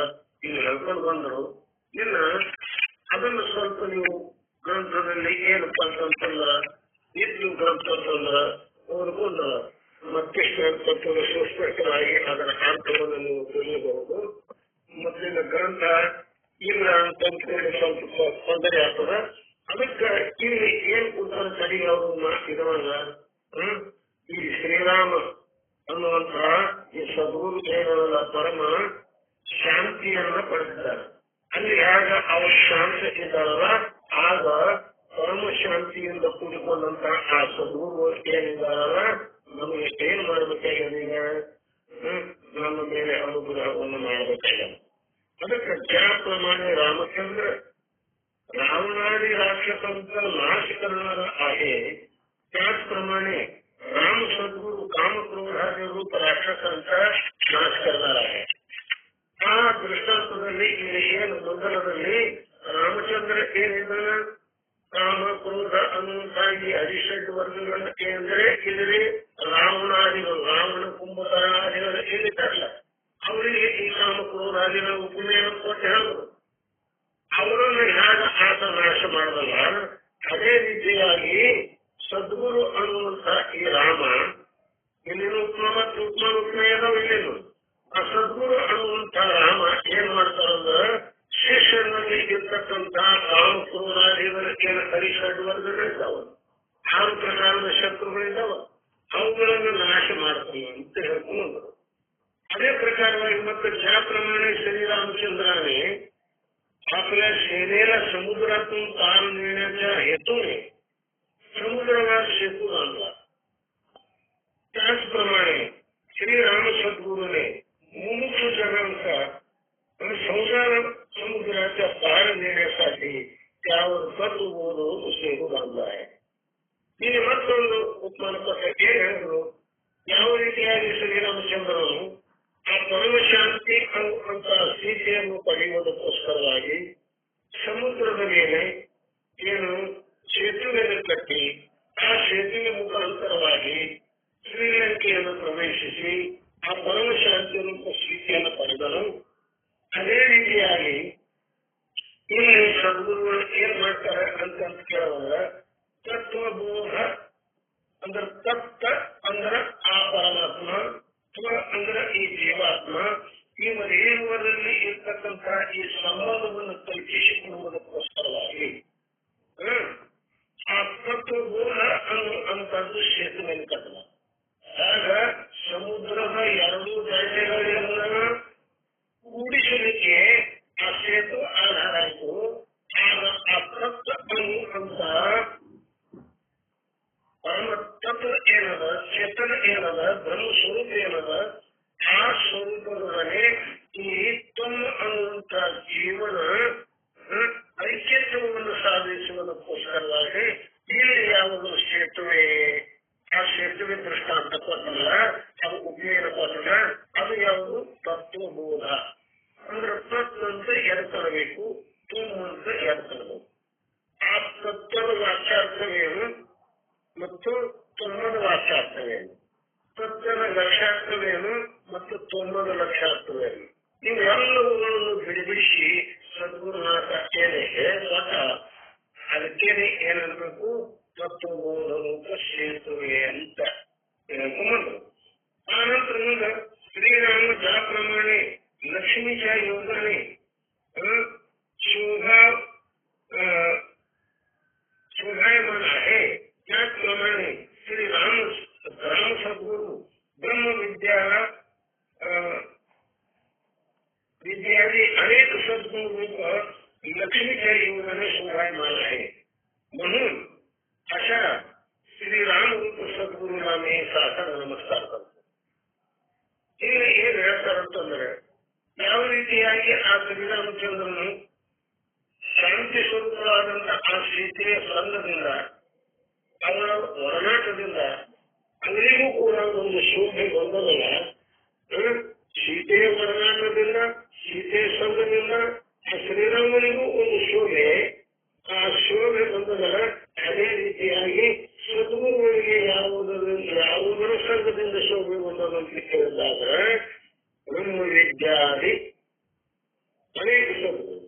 Speaker 1: ಇಲ್ಲಿ ಹೇಳ್ಕೊಂಡು ಬಂದರು. ಇನ್ನ ಅದನ್ನು ಸ್ವಲ್ಪ ನೀವು ಗ್ರಂಥದಲ್ಲಿ ಏನಪ್ಪ ಅಂತಂತಂದ್ರ ಇದ್ದು ಗ್ರಂಥ ಅಂತಂದ್ರ ಓದ್ಕೊಂಡ ಮತ್ತಿಷ್ಟು ತತ್ವದ ಸುಸ್ಪಷ್ಟವಾಗಿ ಅದರ ಅರ್ಥವನ್ನು ನೀವು ತಿಳಿಯಬಹುದು. ಮತ್ತಿನ ಗ್ರಂಥ ಇಲ್ಲ ಅಂತಂದ್ರೆ ಸ್ವಲ್ಪ ತೊಂದರೆ ಆಗ್ತದ. ಅದಕ್ಕೆ ಇಲ್ಲಿ ಏನ್ ಉತ್ತರ ಸರಿ ಅವರು ಇರುವಾಗ ಈ ಶ್ರೀರಾಮ ಅನ್ನುವಂತಹ ಈ ಸದ್ಗುರು ಏನಲ್ಲ ಪರಮ ಶಾಂತಿಯನ್ನ ಪಡೆದಿದ್ದಾರೆ. ಅಲ್ಲಿ ಆಗ ಅವ್ರ ಶಾಂತಿ ಇದ್ದಾರಲ್ಲ ಆಗ ಪರಮ ಶಾಂತಿಯಿಂದ ಕೂಡಿಕೊಂಡಂತ ಆ ಸದ್ಗುರು ಏನಿದ್ದಾರಲ್ಲ ನಮಗೆ ಏನ್ ಮಾಡ್ಬೇಕಾಗಿದೆ ಈಗ ನಮ್ಮ ಮೇಲೆ ಅನುಗ್ರಹವನ್ನು ಮಾಡಬೇಕಾಗಿದೆ. ಅದಕ್ಕೆ ಜ್ಞಾನ ಪ್ರಮಾಣ ರಾಮಚಂದ್ರ ರಾವಣಾದಿ ರಾಕ್ಷಸಂತ ನಾಶಕರಣರ आहे त्याचप्रमाणे राम सद्गुरु कामक्रोधाದಿ ರೂಪ ರಾಕ್ಷಸಂತ ನಾಶ करणार आहे. ಆ ದೃಷ್ಟಾಂತದಲ್ಲಿ ಇಲ್ಲಿ ಏನು ಮೊದಲದಲ್ಲಿ ರಾಮಚಂದ್ರ ಏನಿದ್ದಾನ ಕಾಮ ಕ್ರೋಧ ಅನ್ನುವಂತ ಈ ಅರಿಷಡ್ ವರ್ಗಗಳನ್ನ ಏನಂದ್ರೆ ಇಲ್ಲಿ ರಾವಣಾದಿಗಳು ರಾವಣ ಕುಂಭಕರ್ಣಾದಿಗಳು ಏನಿದ್ದಾರಲ್ಲ ಅವರಿಗೆ ಈ ಕಾಮ ಕ್ರೋಧಾದಿಗಳ ಉಪಮೇಯ ಕೊಟ್ಟು ಹೇಳಿದ್ರು. ಅವರನ್ನು ಹೇಗೆ ಆತ ನಾಶ ಮಾಡಲ್ಲ ಅದೇ ರೀತಿಯಾಗಿ ಸದ್ಗುರು ಅನ್ನುವಂತ ಈ ರಾಮ ಇಲ್ಲಿನ ಉತ್ತಮ ಮತ್ತು ಉತ್ತಮ ಉಪಮೇಯದ ಇಲ್ಲಿನು ಆ ಸದ್ಗುರು ಅನ್ನುವಂತ ರಾಮ ಏನ್ ಮಾಡ್ತಾರಂದ್ರ ಶಿಷ್ಯನಲ್ಲಿ ಇರ್ತಕ್ಕಂತ ಕಾಮ ಕ್ರೋಧಾದಿಗಳು ಏನು ಹರಿಷಡ್ ವರ್ಗಗಳಿದ್ದಾವ 6 ಪ್ರಕಾರದ ಶತ್ರುಗಳಿದ್ದಾವ ಅವುಗಳನ್ನು ನಾಶ ಮಾಡ್ತಾನೆ ಅಂತ ಹೇಳ್ಕೊಂಡು अదే प्रकारವಾಗಿ ಮತ್ತೆ ज्याप्रमाणे श्रीरामचंद्राने आपल्या सेनेला समुद्रातून पार नेण्याच्या हेतूने समुद्रावर सेतू बांधला त्याचप्रमाणे श्रीराम सद्गुरूने मुमुक्ष जनांचा संसार समुद्राच्या पार नेण्यासाठी त्यावर तत्वबोध सेतू बांधला आहे. ಇಲ್ಲಿ ಮತ್ತೊಂದು ಉಪಮಾನ ಕೊಟ್ಟ ಏನ್ ಹೇಳಿದ್ರು ಯಾವ ರೀತಿಯಾಗಿ ಶ್ರೀರಾಮಚಂದ್ರನು ಆ ಪರಮಶಾಂತಿ ಅಂತ ಸ್ಥಿತಿಯನ್ನು ಪಡೆಯುವುದಕ್ಕೋಸ್ಕರವಾಗಿ ಸಮುದ್ರದ ಮೇಲೆ ಏನು ಸೇತುವೆಯನ್ನು ಕಟ್ಟಿ ಆ ಸೇತುವೆ ಮುಖಾಂತರವಾಗಿ ಶ್ರೀಲಂಕೆಯನ್ನು ಪ್ರವೇಶಿಸಿ ಆ ಪರಮಶಾಂತಿ ರೂಪ ಸ್ಥಿತಿಯನ್ನು ಪಡೆದನು. ಅದೇ ರೀತಿಯಾಗಿ ಇಲ್ಲಿ ಸದ್ಗುರುಗಳು ಏನ್ ಮಾಡ್ತಾರೆ ಅಂತ ಕೇಳುವಾಗ ತತ್ವಬೋಧ ಅಂದ್ರೆ ತತ್ವ ಅಂದ್ರೆ ಆ ಪರಮಾತ್ಮ ಅಂದ್ರೆ ಈ ಜೀವಾತ್ಮ ಇವರೆಲ್ಲರಲ್ಲಿ ಇರ್ತಕ್ಕಂಥ ಈ ಸಂಬಂಧವನ್ನು ಕಲ್ಪಿಸಿಕೊಳ್ಳುವುದಕ್ಕೋಸ್ಕರವಾಗಿ ಆ ತತ್ವಬೋಧ ಅನ್ನುವಂಥದ್ದು ಸೇತುವೆಯನ್ನು ಕಟ್ಟಲ. ಆಗ ಸಮುದ್ರದ 2 ದಂಡೆಗಳನ್ನ ಕೂಡಿಸಲಿಕ್ಕೆ ಆ ಸೇತು ಆಧಾರ ಆಯಿತು. ಆಗ ಆ ತತ್ವ ಅಂತ ಪರಮ ತತ್ವ ಏನದ ಚೇತನ ಏನದ ಬ್ರಹ್ಮ ಸ್ವರೂಪ ಏನದ ಆ ಸ್ವರೂಪದೊಡನೆ ಈ ತಮ್ಮ ಅನ್ನುವಂತ ಜೀವನ ಐಕ್ಯತ್ವವನ್ನು ಸಾಧಿಸುವುದಕ್ಕೋಸ್ಕರವಾಗಿ ಇಲ್ಲಿ ಯಾವುದು ಸೇತುವೆ ಆ ಸೇತುವೆ ದೃಷ್ಟಾಂತ ಕೊಟ್ಟಲ್ಲ ಅದು ಉಪಯೋಗ ಕೊಟ್ಟಲ್ಲ ಅದು ಯಾವುದು ತತ್ವಬೋಧ ಅಂದ್ರೆ ತತ್ವ ಅಂತ ಎಡ್ತರಬೇಕು ತುಂಬ ಅಂತ ಎಡ್ತರಬೇಕು. ಆ ತತ್ವದ ವಾಕ್ಯಾರ್ಥವೇನು ಮತ್ತು ತೊಮ್ಮದ ವಾಕ್ಯಾರ್ಥವೇನು ತತ್ವದ ಲಕ್ಷ್ಯಾರ್ಥವೇನು ಮತ್ತು ತೊಮ್ಮದ ಲಕ್ಷ್ಯಾರ್ಥವೇನು ಇವೆಲ್ಲವುಗಳನ್ನು ಬಿಡಿಬಿಡಿಸಿ ಸದ್ಗುರುನಾಥ ಏನೇ ಹೇಳ್ಕೊಟ್ಟ ಅದಕ್ಕೇನೆ ಏನನ್ಬೇಕು ತತ್ವಬೋಧ ರೂಪ ಸೇತುವೆ ಅಂತ ಹೇಳ್ಕೊಂಡ್ಬಂದ್ರು. ಆನಂತರ ಮುಂದೆ ಶ್ರೀರಾಮ ज्याप्रमाणे लक्ष्मीच्या योगाने शोभायमान आहे त्याचप्रमाणे श्री राम सद्गुरु ब्रह्म विद्यादी अनेक सद्गुरु रूप लक्ष्मीच्या योगाने शोभायमान आहे. म्हणून अशा श्री राम रूप सद्गुरूला मी सादर नमस्कार करतो. ಇಲ್ಲಿ ಏನ್ ಹೇಳ್ತಾರಂತಂದ್ರೆ ಯಾವ ರೀತಿಯಾಗಿ ಆ ಶ್ರೀರಾಮಚಂದ್ರನು ಶಾಂತಿ ಸ್ವರೂಪವಾದಂತ ಆ ಸೀತೆಯ ಸಂಘದಿಂದ ಅವರ ಒಡನಾಟದಿಂದ ಅವರಿಗೂ ಕೂಡ ಒಂದು ಶೋಭೆ ಬಂದದಲ್ಲ. ಸೀತೆಯ ಒಡನಾಟದಿಂದ ಸೀತೆಯ ಸಂಘದಿಂದ ಆ ಶ್ರೀರಾಮನಿಗೂ ಒಂದು ಶೋಭೆ ಆ ಶೋಭೆ ಬಂದದಲ್ಲ. ಅದೇ ರೀತಿಯಾಗಿ ಸದ್ಗುರುಗಳಿಗೆ ಯಾವುದರ ಸಂಘದಿಂದ ಶೋಭೆ ಬಂದದಂತ ಕೇಳಿದಾಗ ಬ್ರಹ್ಮ ವಿದ್ಯಾದಿ ಅನೇಕ ಸದ್ಗುರು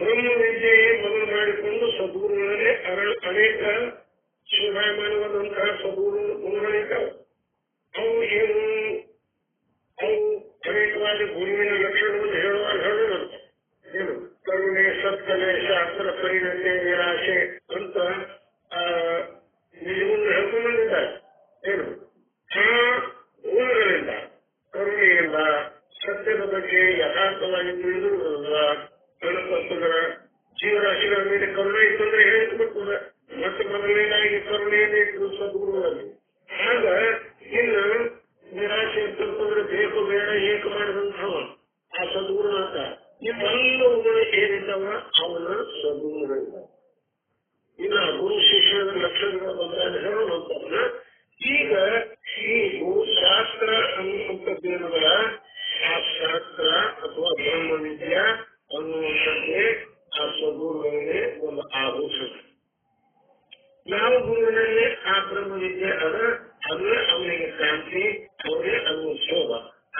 Speaker 1: ಬ್ರಹ್ಮ ವಿದ್ಯೆಯೇ ಮೊದಲು ಮಾಡಿ ಅನೇಕ ಶೋಭಾಯಮಾನವಾದಂತಹ ಗುಣಗಳಿದ್ದಾವೆ. ಅವು ಏನು ಅವು ಅನೇಕವಾದ ಗುರುವಿನ ಲಕ್ಷಣವನ್ನು ಹೇಳುವಾಗ ಹೇಳೋದಂತೆ ಏನು ಕರುಣೆ, ಸತ್ಕಲೆ, ಶಾಸ್ತ್ರ, ಪರಿಣತೆ, ನಿರಾಶೆ ಅಂತ ನಿಜಗುಣ ಹೇಳ್ಕೊಂಡಿದ್ದಾರೆ. ಏನು ಆ ಗುಣಗಳಿಂದ ಕರುಣೆಯಿಂದ, ಸತ್ಯದ ಬಗ್ಗೆ ಯಥಾರ್ಥವಾಗಿ ತಿಳಿದುಕೊಳ್ಳುವುದರ, ಗಣಪತಿಗಳ ಜೀವರಾಶಿಗಳ ಮೇಲೆ ಕರುಣೆ ಇತ್ತಂದ್ರೆ ಹೇಳಿಕೊಡ್ತದೆ. ಮತ್ತೆ ಮೊದಲನೇದಾಗಿ ಕರುಣೆಯನ್ನು ಇಟ್ಟು ಸದ್ಗುರುಗಳಲ್ಲಿ ಆಗ ಇನ್ನು ನಿರಾಶೆ ಇರ್ತಂದ್ರೆ ಬೇಕು ಬೇಡ ಏಕ ಮಾಡಿದಂಥವ ಆ ಸದ್ಗುರುನಾಥ. ಇವೆಲ್ಲವುಗಳು ಏನಿದ್ದಾವ ಅವನ ಸದ್ಗುರುಗಳಿಂದ. ಇನ್ನು ಗುರು ಶಿಷ್ಯರ ಲಕ್ಷಣಗಳು ಬಂದಾಗ ಹೇಳೋದಂತಂದ್ರ ಈಗ ಈ ಶಾಸ್ತ್ರ ಅನ್ನುವಂಥದ್ದೇನದ ಆ ಶಾಸ್ತ್ರ ಅಥವಾ ಬ್ರಹ್ಮ ವಿದ್ಯಾ ಅನ್ನುವಂಥದ್ದೇ ಆ ಸ್ವಗುರುಗಳಿಗೆ ಒಂದು ಆಭೂಷಣ. ಯಾವ ಗುರುವಿನಲ್ಲಿ ಆ ಬ್ರಹ್ಮ ವಿದ್ಯೆ ಅದ ಅದೇ ಅವನಿಗೆ ಕಾಂತಿ, ಅವರೇ ಅದು ಶೋಭ.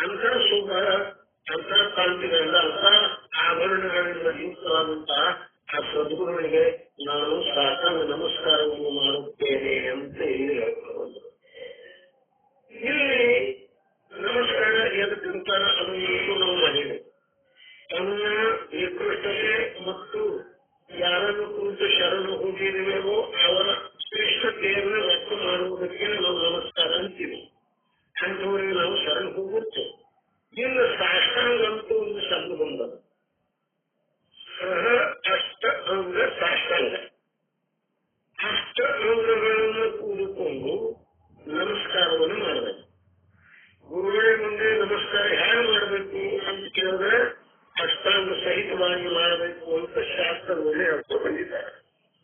Speaker 1: ಅಂತ ಶೋಭ, ಅಂತ ಕಾಂತಿಗಳಿಂದ, ಅಂತ ಆಭರಣಗಳಿಂದ ಯುಕ್ತವಾದಂತಹ ಆ ಸದ್ಗುರುಗಳಿಗೆ ನಾನು ಸಾಷ್ಟಾಂಗ ನಮಸ್ಕಾರವನ್ನು ಮಾಡುತ್ತೇನೆ ಅಂತ ಇಲ್ಲಿ ಹೇಳ್ಕೊಂಡು ಇಲ್ಲಿ ನಮಸ್ಕಾರ ಎದಕ್ಕಿಂತ ಅದನ್ನು ನಾವು ಮಾಡಿದೆ. ತನ್ನ ನಿಕೃಷ್ಟತೆ ಮತ್ತು ಯಾರನ್ನು ಕುರಿತು ಶರಣು ಹೋಗಿರುವೆವೋ ಅವರ ಶ್ರೇಷ್ಠತೆಯನ್ನು ವ್ಯಕ್ತ ಮಾಡುವುದಕ್ಕೆ ನಾವು ನಮಸ್ಕಾರ ಅಂತೀವಿ. ಅಂಥವರಿಗೆ ನಾವು ಶರಣ ಹೋಗುತ್ತೇವೆ. ಇನ್ನು ಸಾಷ್ಟಾಂಗ ಅಂತೂ ಒಂದು ಶಬ್ದ ಬಂದದ್ದು. ಸಹ ಅಷ್ಟ ಅಂಗ ಸಾಷ್ಟಾಂಗ. ಅಷ್ಟ ಅಂಗಗಳನ್ನು ಕೂಡಿಕೊಂಡು ನಮಸ್ಕಾರವನ್ನು ಮಾಡಬೇಕು. ಗುರುಗಳ ಮುಂದೆ ನಮಸ್ಕಾರ ಹೇಗೆ ಮಾಡಬೇಕು ಅಂತ ಕೇಳಿದ್ರೆ ಅಷ್ಟಾಂಗ ಸಹಿತವಾಗಿ ಮಾಡಬೇಕು ಅಂತ ಶಾಸ್ತ್ರದಲ್ಲಿ ಹೇಳ್ತಾ ಬಂದಿದ್ದಾರೆ.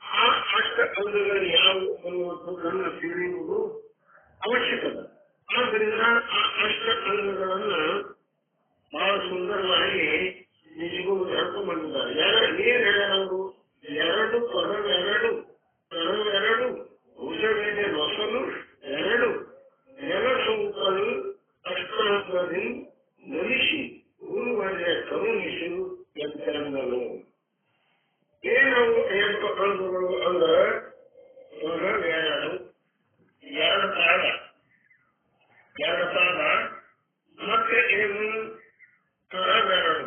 Speaker 1: ಆ ಅಷ್ಟ ಅಂಗಗಳು ಯಾವುವು ಅನ್ನುವಂಥದ್ದನ್ನು ತಿಳಿಯುವುದು ಅವಶ್ಯಕತೆ. ಆದ್ದರಿಂದ ಆ ಅಷ್ಟ ಅಂಗಗಳನ್ನ ಬಹಳ ಸುಂದರವಾಗಿ ನಿಜಗಳು ಹೇಳ್ಕೊಂಡು ಬಂದಿದ್ದಾರೆ. ಏನ್ ಹೇಳ್ಯಾರವರು? ಎರಡು ಪದವೆರಡು, ಕರವೆರಡು, ಭುಜವೇನೆ ನೊಸಲು ಎರಡು, ನೆಲಸೌಕಲು ಅಷ್ಟಾಂಗದಿ ನಲಿಸಿ ಗುರುವರ್ಯ ಕರುಣಿಸು ಎಂತರಂಗನು. ಏನವು ಎಂಟು ಅಂಗಗಳು ಅಂದ್ರೆ ಪದವೆರಡು, ಎರಡು ಪಾದ, ಮತ್ತೆ ಏನು ಕರವೆರಡು,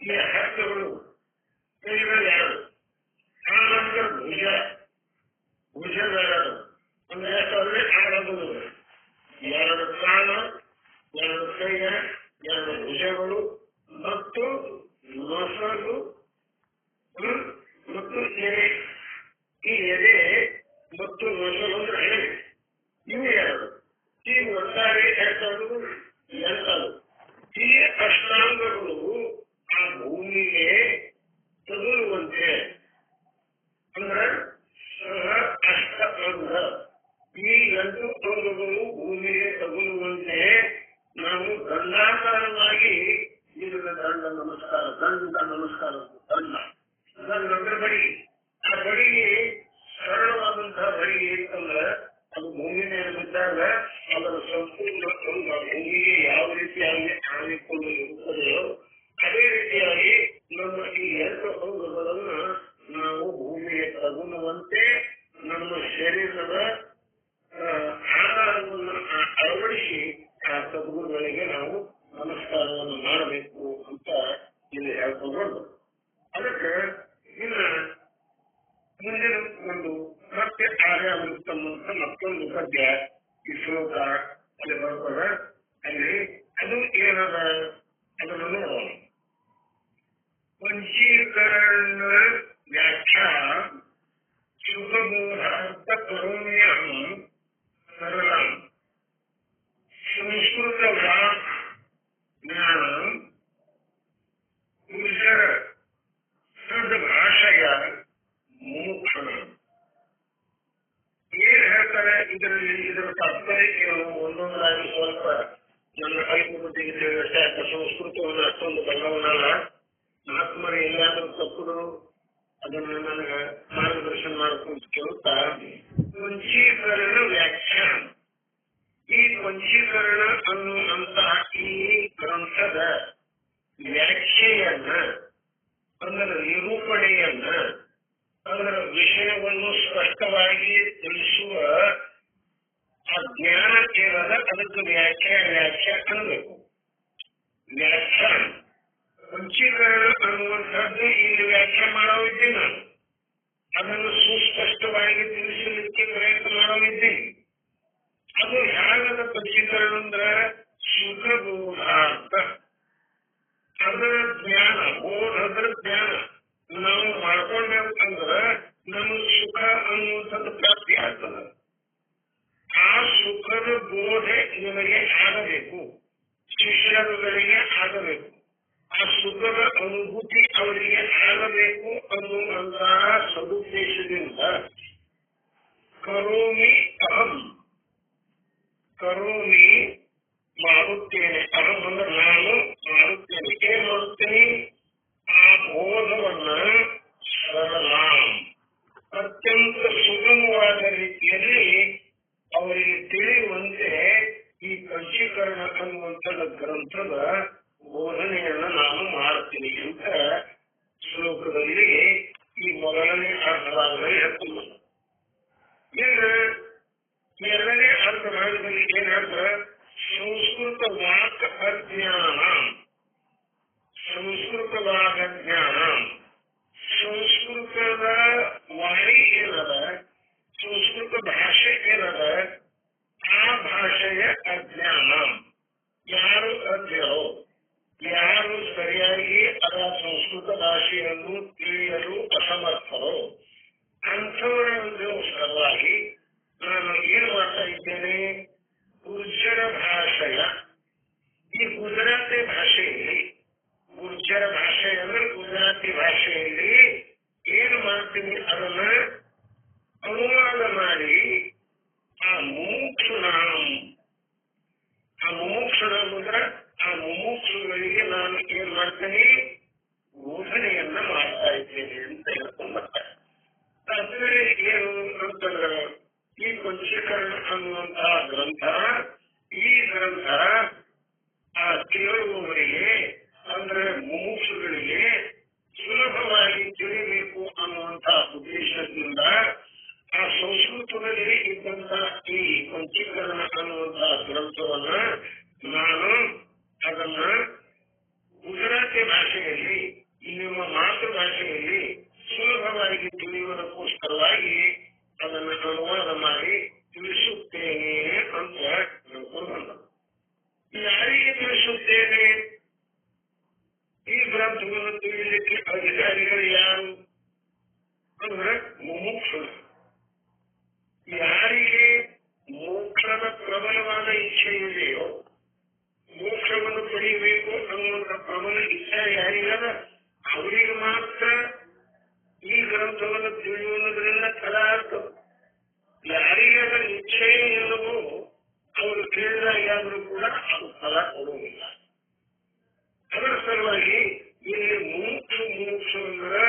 Speaker 1: ಈ ಹಸ್ತಗಳು ಕೈಗಳೆರಡು, ಆನಂತರ ಭುಜವೆರಡು ಅಂದ್ರೆ ಎಷ್ಟಾದ್ರೆ ಆಡಗಳು, ಎರಡು ಕಾಲ, ಎರಡು ಕೈಯ, ಎರಡು ಭುಜಗಳು ಮತ್ತು ನೊಸಲು ಮತ್ತು ಎದೆ. ಈ ಎದೆ ಮತ್ತು ನೊಸಲು ಅಂದ್ರೆ ಎದೆ, ಇವು ಎರಡು. ಈ ಒಟ್ಟಾರೆ ಎಷ್ಟಾದ್ರು ಎಂಟದು. ಈ ಅಷ್ಟಾಂಗಗಳು ಆ ಭೂಮಿಗೆ ತಗುಲುವಂತೆ ಅಂದ್ರೆ ಅಷ್ಟ ಅಂಗ. ಈ ಎಂಟು ಅಂಗಗಳು ಭೂಮಿಗೆ ತಗುಲುವಂತೆ ನಾವು ದಂಡಾಕಾರವಾಗಿ ಇದರ ದಂಡ ನಮಸ್ಕಾರ, ದಂಡ ನಮಸ್ಕಾರ, ದಂಡ ಬಡಿಗೆ. ಆ ಬಡಿಗೆ ಸರಳವಾದಂತಹ ಬಡಿಗೆ ಇತ್ತಂದ್ರೆ ಅದು ಭೂಮಿ ಮೇಲೆ ಬಿದ್ದಾಗ ಅದರ ಸಂಪೂರ್ಣ ಅಂಗ ಭೂಮಿಗೆ ಯಾವ ರೀತಿಯಾಗಿ ಆಣಿಕೊಂಡು ಇರುತ್ತದೆಯೋ ಅದೇ ರೀತಿಯಾಗಿ ನಮ್ಮ ಈ ಎರಡು ಅಂಗಗಳನ್ನ ನಾವು ಭೂಮಿಗೆ ತಗುಲುವಂತೆ ನಮ್ಮ ಶರೀರದ ಆಧಾರವನ್ನು ಅಳವಡಿಸಿ ಆ ಸದ್ಗುರುಗಳಿಗೆ ನಾವು ನಮಸ್ಕಾರವನ್ನು ಮಾಡಬೇಕು ಅಂತ ಇಲ್ಲಿ ಹೇಳ್ಕೊಂಡು ಅದಕ್ಕೆ ಇನ್ನು ಮುಂದಿನ ಒಂದು ಮತ್ತೆ ಆರ್ಯಾವೃತ್ತಂ ಅಂತ ಮತ್ತೊಂದು ಪದ್ಯ ಈ ಶ್ಲೋಕ ಅಲ್ಲಿ ಬರ್ತದೆ. ಅಲ್ಲಿ ಅದು ಏನದ ಅದನ್ನು ನೋಡೋಣ. ಪಂಚೀಕರಣ ವ್ಯಾಖ್ಯಾ ಶುಭಬೋಧಾರ್ಥ ಕರೋಮ್ಯಂ ಸರಳಂ ಸಂಸ್ಕೃತ ವಾಕ್ ಜ್ಞಾನ ಗುಜರ ಸದ್ಭಾಷೆಯ ಮೋಕ್ಷಣ. ಏನ್ ಹೇಳ್ತಾರೆ ಇದರಲ್ಲಿ? ಇದರ ತಾತ್ಪರ್ಯ ಒಂದೊಂದಾಗಿ ಸ್ವಲ್ಪ ನನ್ನ ಕೈಪುಟಿಗೆ ತಿಳಿದಷ್ಟೇ. ಸಂಸ್ಕೃತವನ್ನು ಅಷ್ಟೊಂದು ಬಲ್ಲವನಲ್ಲ. ಮಹಾತ್ಮರು ಎಲ್ಲಾದ್ರೂ ತಪ್ಪುಗಳು ಅದನ್ನು ನನಗೆ ಮಾರ್ಗದರ್ಶನ ಮಾಡ್ಕೊಂಡು ಕೇಳುತ್ತಾ ಪಂಚೀಕರಣ ವ್ಯಾಖ್ಯಾನ. ಈ ಪಂಚೀಕರಣ ಅನ್ನುವಂತಹ ಈ ಗ್ರಂಥದ ವ್ಯಾಖ್ಯೆಯನ್ನ ಅದರ ನಿರೂಪಣೆಯನ್ನ ಅದರ ವಿಷಯವನ್ನು ಸ್ಪಷ್ಟವಾಗಿ ಅದಕ್ಕೆ ವ್ಯಾಖ್ಯಾ ಅನ್ನಬೇಕು. ವ್ಯಾಖ್ಯಾನ ಪಂಚೀಕರಣ ಅನ್ನುವಂಥದ್ದು ಇಲ್ಲಿ ವ್ಯಾಖ್ಯೆ ಮಾಡೋವಿದ್ದೆ ನಾನು. ಅದನ್ನು ಸುಸ್ಪಷ್ಟವಾಗಿ ತಿಳಿಸಲಿಕ್ಕೆ ಪ್ರಯತ್ನ ಮಾಡೋವಿದ್ದೀನಿ. ಅದು ಹೇಗದ ಪಂಚೀಕರಣ ಅಂದ್ರೆ ಸುಖಬೋಧಾರ್ಥ, ಅದರ ಜ್ಞಾನ, ಬೋಧದ ಜ್ಞಾನ ನಾವು ಮಾಡ್ಕೊಂಡೇವಂದ್ರೆ ನಮಗೆ ಸುಖ ಅನ್ನುವಂಥದ್ದು ಪ್ರಾಪ್ತಿ ಆಗ್ತದೆ. ಆ ಸುಖದ ಬೋಧೆ ನಿಮಗೆ ಆಗಬೇಕು, ಶಿಷ್ಯರುಗಳಿಗೆ ಆಗಬೇಕು. ಆ ಸುಖದ ಅನುಭೂತಿ ಅವರಿಗೆ ಆಗಬೇಕು ಅನ್ನುವಂತಹ ಸದುದ್ದೇಶದಿಂದ ಕರೋಮಿ ಅಹಂ, ಕರೋಮಿ ಮಾಡುತ್ತೇನೆ, ಅಹಂ ಅಂದ್ರೆ ನಾನು ಮಾಡುತ್ತೇನೆ. ಏನ್ ಮಾಡುತ್ತೇನೆ? ಆ ಬೋಧವನ್ನ ಸರಳಾಂ, ಅತ್ಯಂತ ಸುಗಮವಾದ ರೀತಿಯಲ್ಲಿ ಅವರಿಗೆ ತಿಳಿಯುವಂತೆ ಈ ಪಂಚೀಕರಣ ಅನ್ನುವಂಥದ್ದು ಗ್ರಂಥದ ಬೋಧನೆಯನ್ನ ನಾನು ಮಾಡ್ತೀನಿ ಅಂತ ಶ್ಲೋಕದಲ್ಲಿ ಈ ಮೊದಲನೇ ಅರ್ಧಭಾಗದಲ್ಲಿ ಹೇಳ್ತೀನಿ. ಇನ್ನು ಎರಡನೇ ಅರ್ಧಭಾಗದಲ್ಲಿ ಏನಾದ್ರೆ ಸಂಸ್ಕೃತ ವಾಕ್ ಅಜ್ಞಾನ, ಸಂಸ್ಕೃತವಾದ ಜ್ಞಾನ, ಸಂಸ್ಕೃತದ ವಾಣಿ ಏನದ, ಸಂಸ್ಕೃತ ಭಾಷೆ ಏನದ, ಆ ಭಾಷೆಯ ಅಜ್ಞಾನ. ಯಾರು ಅಜ್ಞರೋ, ಯಾರು ಸರಿಯಾಗಿ ಅದರ ಸಂಸ್ಕೃತ ಭಾಷೆಯನ್ನು ತಿಳಿಯಲು ಅಸಮರ್ಥರೋ ಅಂಥವರ ಸಲುವಾಗಿ ನಾನು ಏನು ಮಾಡ್ತಾ ಇದ್ದೇನೆ? ಗುರ್ಜರ ಭಾಷೆಯ, ಈ ಗುಜರಾತಿ ಭಾಷೆಯಲ್ಲಿ, ಗುರ್ಜರ ಭಾಷೆ ಅಂದ್ರೆ ಗುಜರಾತಿ ಭಾಷೆಯಲ್ಲಿ ಏನು ಮಾಡ್ತೀನಿ? ಅದನ್ನ ಅನುವಾದ ಮಾಡಿ ಆ ಮುಮುಕ್ಷುನಾಂ, ಆ ಮುಮುಕ್ಷುನಾಂ ಅಂದ್ರೆ ಆ ಮುಮುಕ್ಷುಗಳಿಗೆ ನಾನು ಏನ್ ಮಾಡ್ತೇನೆ? ಬೋಧನೆಯನ್ನ ಮಾಡ್ತಾ ಇದ್ದೇನೆ ಅಂತ ಹೇಳ್ಕೊಂಡ್ಬರ್ತಾರೆ. ಅದರಲ್ಲಿ ಏನು ಅಂತಂದ್ರೆ ಈ ಪಂಚೀಕರಣ ಅನ್ನುವಂತಹ ಗ್ರಂಥ, ಈ ಗ್ರಂಥ ಆ ಕೇಳುವವರಿಗೆ ಅಂದ್ರೆ ಮುಮುಕ್ಷುಗಳಿಗೆ ಸುಲಭವಾಗಿ ತಿಳಿಯಬೇಕು ಅನ್ನುವಂತಹ ಉದ್ದೇಶದಿಂದ ಆ ಸಂಸ್ಕೃತದಲ್ಲಿ ಇದ್ದಂತಹ ಈ ಪಂಚೀಕರಣ ಅನ್ನುವಂತಹ ಗ್ರಂಥವನ್ನ ನಾನು ಅದನ್ನ ಗುಜರಾತಿ ಭಾಷೆಯಲ್ಲಿ, ನಿಮ್ಮ ಮಾತೃಭಾಷೆಯಲ್ಲಿ ಸುಲಭವಾಗಿ ತಿಳಿಯುವುದಕ್ಕೋಸ್ಕರವಾಗಿ ಅದನ್ನು ಅನುವಾದ ಮಾಡಿ ತಿಳಿಸುತ್ತೇನೆ ಅಂತ ಹೇಳ್ಕೊಂಡು ಬಂದ. ಯಾರಿಗೆ ತಿಳಿಸುತ್ತೇನೆ? ಈ ಗ್ರಂಥವನ್ನು ತಿಳಿಯಲಿಕ್ಕೆ ಅಧಿಕಾರಿಗಳು ಯಾರು ಅಂದ್ರೆ ಮುಮುಕ್ಷುಗಳು. ಯಾರಿಗೆ ಮೋಕ್ಷದ ಪ್ರಬಲವಾದ ಇಚ್ಛೆ ಇದೆಯೋ, ಮೋಕ್ಷವನ್ನು ಪಡೆಯಬೇಕು ಅನ್ನುವಂಥ ಪ್ರಬಲ ಇಚ್ಛೆ ಯಾರಿಗದ ಅವರಿಗೆ ಮಾತ್ರ ಈ ಗ್ರಂಥವನ್ನು ತಿಳಿಯುವುದರಿಂದ ಫಲ ಆಗ್ತದೆ. ಯಾರಿಗೆ ಅದರ ಇಚ್ಛೆ ಇಲ್ಲವೋ ಅವರು ಕೇಳಿದಾಗಾದ್ರೂ ಕೂಡ ಅದು ಫಲ ಕೊಡುವುದಿಲ್ಲ. ಅದರ ಸಲುವಾಗಿ ಇಲ್ಲಿ ಮುಮುಕ್ಷು ಅಂದ್ರೆ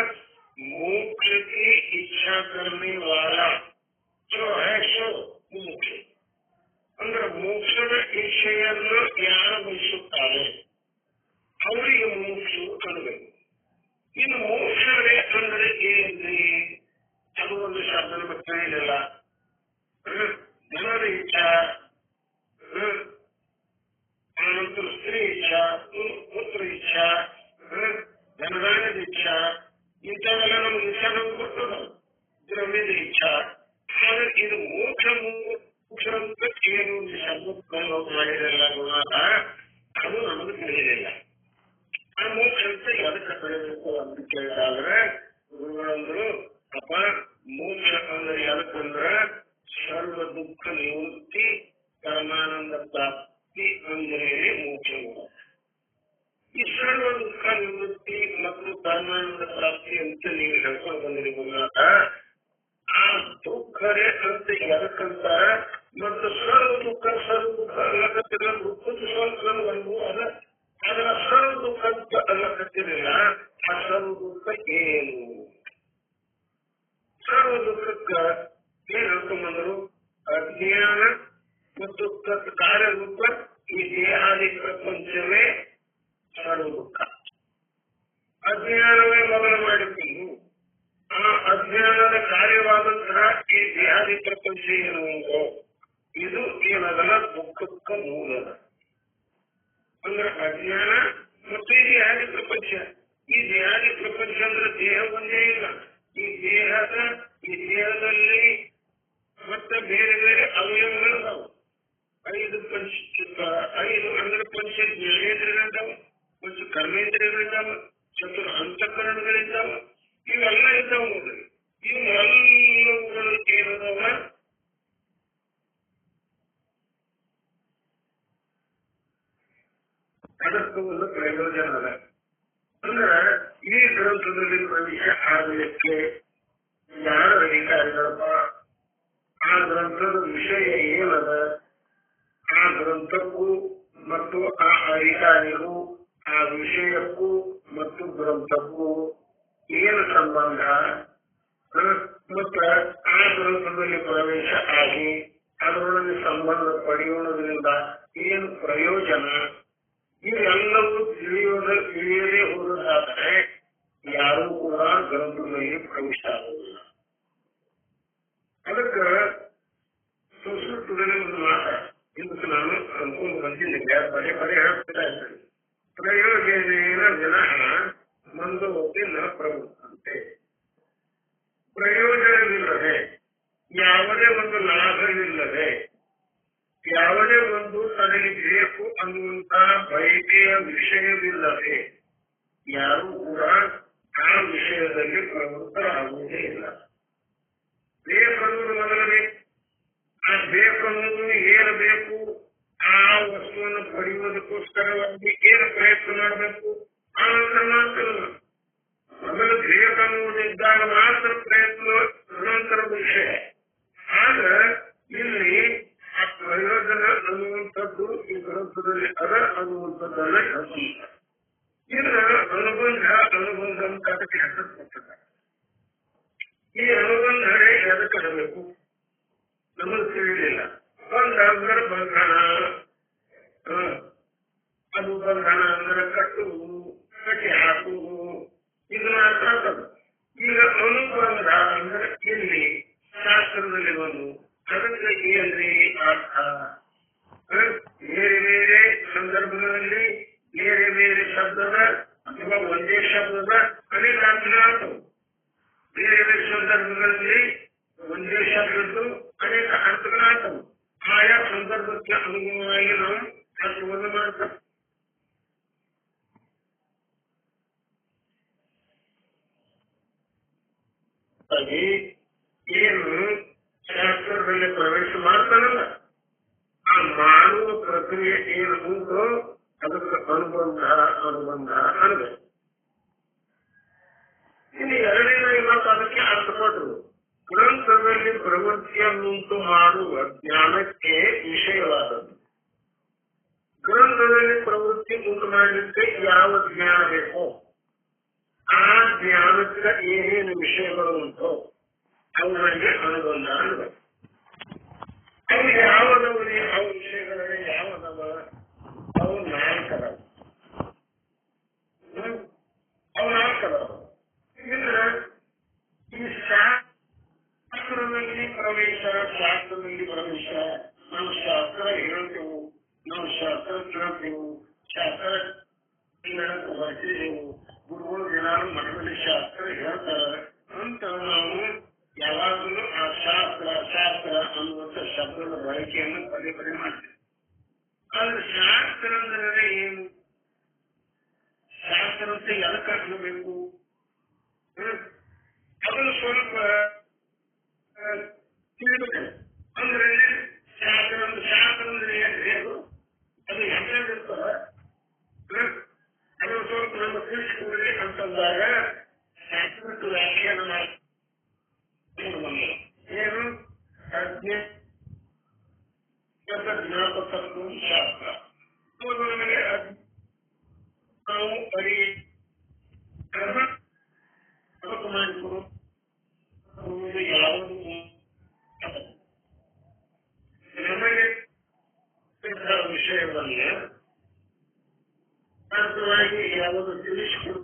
Speaker 1: ಮೋಕ್ಷಕ್ಕೆ ಇಚ್ಛಾ ಕರ್ಮಿ ವಾಲ ಮುಮುಕ್ಷ ಅಂದ್ರೆ ಮೋಕ್ಷದ ಇಚ್ಛೆಯನ್ನು ಯಾರು ಬಯಸುತ್ತಾರೆ ಅವರಿಗೆ ಮುಮುಕ್ಷು ಅನ್ನಬೇಕು. ಇನ್ನು ಮೋಕ್ಷವೇ ಅಂದ್ರೆ ಏನ್ರಿ? ಅದು ಒಂದು ಶಬ್ದನ ಗೊತ್ತಿರಲಿಲ್ಲ. ಜನರ ಇಚ್ಛಾ, ಆನಂತರ ಸ್ತ್ರೀ ಇಚ್ಛಾ, ಪುತ್ರ ಇಚ್ಛಾ, ಧನದಾನದ ಇಚ್ಛಾ, ಇಂಥವೆಲ್ಲ ನಮ್ಗೆ ಇಚ್ಛಾ ನಮ್ಗೆ ಗೊತ್ತದ. ದ್ರವ್ಯದ ಇಚ್ಛಾ. ಆದ್ರೆ ಇದು ಮೋಕ್ಷ ಅಂತ ಏನು ಶಬ್ದ ಮಾಡಿರಲ್ಲ ಗುಣಾದ, ಅದು ನಮಗೆ ತಿಳಿಯಲಿಲ್ಲ. ಆ ಮೋಕ್ಷ ಅಂತ ಎದಕ್ಕೆ ಪಡೆಯಬೇಕು ಅಂತ ಕೇಳಿದಾದ್ರೆ ಗುರುಗಳಂದ್ರು, ಅಪ್ಪ ಮೋಕ್ಷ ಅಂದ್ರೆ ಎದಕ್ಕಂದ್ರ ಸರ್ವ ದುಃಖ ನಿವೃತ್ತಿ ಪರಮಾನಂದ ಪ್ರಾಪ್ತಿ ಅಂದ್ರೆ ಮೋಕ್ಷ. ಈ ಸರ್ವ ದುಃಖ ನಿವೃತ್ತಿ ಮತ್ತು ಪರಮಾನಂದ ಪ್ರಾಪ್ತಿ ಅಂತ ನೀವು ಹೇಳ್ಕೊಂಡು ಬಂದಿರಿ ಗುರುನಾಥ. ಆ ದುಃಖರೇ ಅಂತ ಎದಕ್ಕಂತ ಮತ್ತು ಸರ್ವ ದುಃಖ ಅಲ್ಲಕತ್ತಿಲ್ಲ, ದುಃಖದ ಸ್ವಲ್ಪ ನಮಗಂದು ಅದ, ಅದರ ಸರ್ವ ದುಃಖ ಅಂತ ಅಲ್ಲಕತ್ತಿರಲಿಲ್ಲ. ಆ ಸರ್ವ ದುಃಖ ಏನು? ಸರ್ವ ದುಃಖಕ್ಕ ಏನ್ ಹೇಳ್ಕೊಂಡ್ಬಂದರು? ಅಜ್ಞಾನ ಮತ್ತು ಕಾರ್ಯರೂಪ ಈ ದೇಹಾದಿ ಪ್ರಪಂಚವೇ ಸರ್ವ ದುಃಖ. ಅಜ್ಞಾನವೇ ಮೊದಲು ಮಾಡಿಕೊಂಡು ಆ ಅಜ್ಞಾನದ ಕಾರ್ಯವಾದಂತಹ ಈ ದೇಹಾದಿ ಪ್ರಪಂಚ ಏನು ಇದು ಏನದಲ್ಲ ದುಃಖಕ್ಕೆ ಅಜ್ಞಾನ ಮತ್ತು ಈ ದೇಹಾದಿ ಪ್ರಪಂಚ. ಈ ದೇಹಾದಿ ಪ್ರಪಂಚ ಅಂದ್ರೆ ದೇಹ ಒಂದೇ ಇಲ್ಲ. ಈ ದೇಹದಲ್ಲಿ ಮತ್ತೆ ಬೇರೆ ಬೇರೆ ಅವಯವಗಳಿದಾವೆ. 5 ಅಂದ್ರೆ ಪಂಚ ಜ್ಞಾನೇಂದ್ರಿಯಗಳಿದ್ದಾವೆ, ಪಂಚ ಕರ್ಮೇಂದ್ರಿಯಗಳಿದ್ದಾವೆ, ಚತುರ ಅಂತಃಕರಣಗಳಿದ್ದಾವೆ. ಇವೆಲ್ಲ ಇದ್ದಾವೆ ನೋಡ್ರಿ. ಇವೆಲ್ಲವುಗಳು ಏನದಾವ? ಅದಕ್ಕೆ ಒಂದು ಪ್ರಯೋಜನ ಅದ. ಅಂದ್ರೆ ಈ ಗ್ರಂಥದಲ್ಲಿ ಪ್ರವೇಶ ಆಗಲಿಕ್ಕೆ ಯಾರ ಅಧಿಕಾರಿಗಳಪ್ಪ, ಆ ಗ್ರಂಥದ ವಿಷಯ ಏನದ, ಆ ಗ್ರಂಥಕ್ಕೂ ಮತ್ತು ಆ ಅಧಿಕಾರಿಗೂ, ಆ ವಿಷಯಕ್ಕೂ ಮತ್ತು ಗ್ರಂಥಕ್ಕೂ ಏನು ಸಂಬಂಧ, ಮತ್ತು ಆ ಗ್ರಂಥದಲ್ಲಿ ಪ್ರವೇಶ ಆಗಿ ಅದರೊಳಗೆ ಸಂಬಂಧ ಪಡೆಯುವುದರಿಂದ ಏನು ಪ್ರಯೋಜನ, ಇವೆಲ್ಲವೂ ತಿಳಿಯದೇ ಹೋದಾದರೆ ಯಾರೂ ಕೂಡ ಗ್ರಂಥದಲ್ಲಿ ಪ್ರವೇಶ ಆಗುವುದಿಲ್ಲ. ಅದಕ್ಕೆ ಸಂಸ್ಕೃತದಲ್ಲಿ ಒಂದು ಮಾತ ಇದಕ್ಕೆ ನಾನು ಅನ್ಕೊಂಡು ಬಂದಿದ್ದೇನೆ, ಪದೇ ಹೇಳ್ತಾ ಇದ್ದೇನೆ. ಪ್ರಯೋಜನೇನ ವಿನಃ ಮಂದೋಪಿ ನ ಪ್ರವೃತ್ತಂತೆ. ಪ್ರಯೋಜನವಿಲ್ಲದೆ, ಯಾವುದೇ ಒಂದು ಲಾಭವಿಲ್ಲದೆ, ಯಾವುದೇ ಒಂದು ತನಗೆ ಬೇಕು ಅನ್ನುವಂತಹ ಬಯಕೆಯ ವಿಷಯವಿಲ್ಲದೆ ಯಾರೂ ಕೂಡ ಆ ವಿಷಯದಲ್ಲಿ ಪ್ರವೃತ್ತರಾಗುವುದೇ ಇಲ್ಲ. ಬೇಕನ್ನುವುದು ಮೊದಲು ಬೇಕು. ಆ ಬೇಕನ್ನುವುದು ಏನು ಬೇಕು, ಆ ವಸ್ತುವನ್ನು ಪಡೆಯುವುದಕ್ಕೋಸ್ಕರವಾಗಿ ಏನು ಪ್ರಯತ್ನ ಮಾಡಬೇಕು, ಆ ನಂತರ ಮಾತ್ರ ಮೊದಲು ಬೇಕನ್ನುವುದಿದ್ದಾಗ ಮಾತ್ರ ಪ್ರಯತ್ನ ನಂತರದ ವಿಷಯ. ಆಗ ಇಲ್ಲಿ ಆ ಪ್ರಯೋಜನ ಅನ್ನುವಂಥದ್ದು ಈ ಗ್ರಂಥದಲ್ಲಿ ಅದ ಅನ್ನುವಂಥದ್ದನ್ನ ಹೇಳ್ತಾರೆ. ಇದರ ಅನುಬಂಧ ಅಂತ ಅದಕ್ಕೆ ಹೆಸರು ಕೊಟ್ಟಿದ್ದಾರೆ. ಈ ಅನುಬಂಧನೆ ಎದಕ್ಕಬೇಕು ನಮಗೆ ತಿಳಿಲಿಲ್ಲ. ಬಂಧ ಅಂದ್ರೆ ಬಂಧನ, ಅದು ಬಂಧನ ಅಂದ್ರೆ ಕಟ್ಟುವುದು, ಕಟ್ಟಿ ಹಾಕುವುದು, ಇದನ್ನ ಅರ್ಥ ಆಗ್ತದೆ. ಈಗ ಅನುಬಂಧ ಅಂದ್ರೆ ಇಲ್ಲಿ ಶಾಸ್ತ್ರದಲ್ಲಿ ಬಂದು ಅದಕ್ಕೆ ಏನ್ರಿ ಅರ್ಥ? ಬೇರೆ ಬೇರೆ ಸಂದರ್ಭಗಳಲ್ಲಿ ಬೇರೆ ಬೇರೆ ಶಬ್ದದ ಅಥವಾ ಒಂದೇ ಶಬ್ದದ ಅನೇಕ ಅರ್ಥಗಳಾಗ್ತವೆ. ಬೇರೆ ಬೇರೆ ಸಂದರ್ಭಗಳಲ್ಲಿ ಒಂದೇ ಶಬ್ದದ್ದು ಅನೇಕ ಅರ್ಥಗಳಾಗ್ತವೆ. ಆಯಾ ಸಂದರ್ಭಕ್ಕೆ ಅನುಗುಣವಾಗಿ ನಾವು ಅರ್ಥವನ್ನು ಮಾಡ್ತೇವೆ. ಏನು ಶಾಸ್ತ್ರದಲ್ಲಿ ಪ್ರವೇಶ ಮಾಡ್ತಾನಲ್ಲ, ಆ ಮಾಡುವ ಪ್ರಕ್ರಿಯೆ ಏನು ಉಂಟೋ ಅದಕ್ಕೆ ಅನುಬಂಧ ಅನ್ನಬೇಕು. ಇನ್ನು ಎರಡನೇ ಮಾತು ಅದಕ್ಕೆ ಅರ್ಥ ಕೊಟ್ಟರು. ಗ್ರಂಥದಲ್ಲಿ ಪ್ರವೃತ್ತಿಯನ್ನುಂಟು ಮಾಡುವ ಜ್ಞಾನಕ್ಕೆ ವಿಷಯವಾದದ್ದು. ಗ್ರಂಥದಲ್ಲಿ ಪ್ರವೃತ್ತಿ ಉಂಟು ಮಾಡಲಿಕ್ಕೆ ಯಾವ ಜ್ಞಾನ ಬೇಕೋ ಆ ಜ್ಞಾನಕ್ಕೆ ಏನೇನು ವಿಷಯಗಳು ಉಂಟೋ ಅವುಗಳಿಗೆ ಅನುಬಂಧ ಅನ್ನಬೇಕು. ಅವು ಯಾವದವರಿ, ಅವು ವಿಷಯಗಳಲ್ಲಿ ಯಾವದವ, ಅವು ನಾಲ್ಕದವ. ಇನ್ನು ಈ ಶಾಸ್ತ್ರದಲ್ಲಿ ಪ್ರವೇಶ ನಾವು ಶಾಸ್ತ್ರ ಹೇಳ್ತೇವೆ, ನಾವು ಶಾಸ್ತ್ರ ಕೇಳ್ತೇವೆ, ಶಾಸ್ತ್ರ ಬರ್ತಿದ್ದೆವು, ಗುರುಗಳು ದಿನಾಲು ಮಠದಲ್ಲಿ ಶಾಸ್ತ್ರ ಹೇಳ್ತಾರೆ ಅಂತ ನಾವು ಯಾವಾಗಲೂ ಆ ಶಾಸ್ತ್ರ ಅನ್ನುವಂಥ ಶಬ್ದದ ಬಳಕೆಯನ್ನು ಪದೇ ಮಾಡ್ತೇವೆ. ಆದ್ರೆ ಶಾಸ್ತ್ರ ಅಂದ್ರೆ ಏನು? ಶಾಸ್ತ್ರ ಅಂತ ಎದಕ್ಕೆ ಅನ್ನಬೇಕು? ಅದನ್ನು ಸ್ವಲ್ಪ ತಿಳಿಬೇಕು. ಅಂದ್ರೆ ಶಾಸ್ತ್ರ ಅಂದ್ರೆ ಏನ್ರಿ? ಅದು ಹೆಸರಿರ್ತದೆ. ಅದನ್ನು ಸ್ವಲ್ಪ ನಮ್ಮ ತಿಳಿಸಿಕೊಡ್ರಿ ಅಂತಂದಾಗ ಶಾಸ್ತ್ರಕ್ಕೆ ವ್ಯಾಖ್ಯಾನ ಮಾಡಿ ಏನು ಜ್ಞಾಪಕತ್ವ ಶಾಸ್ತ್ರ. ನಮಗೆ ನಾವು ಮಾಡಿಕೊಡುವುದು ಯಾವುದು ನಮಗೆ ವಿಷಯವನ್ನು ಶಾಸ್ತ್ರವಾಗಿ ಯಾವುದು ತಿಳಿಸಿಕೊಡು.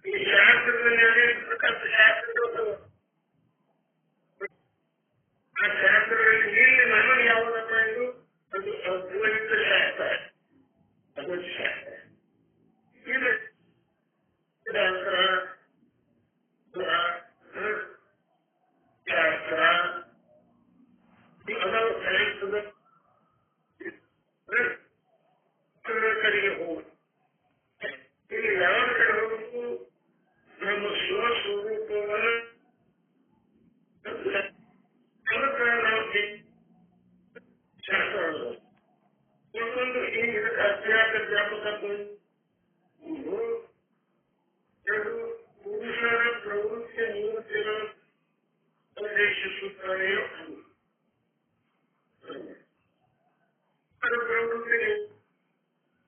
Speaker 1: ಈ ಶಾಸ್ತ್ರದಲ್ಲಿ ಅನೇಕ ಪ್ರಕಾರ ಶಾಸ್ತ್ರಗಳು, ಆ ಶಾಸ್ತ್ರಗಳಲ್ಲಿ ಇಲ್ಲಿ ನಮಗೆ ಯಾವುದಪ್ಪ ಇದು ಅದು ಪ್ರವೇಶಿಸುತ್ತಾನೆಯೋ ಅದು ಪ್ರವೃತ್ತಿ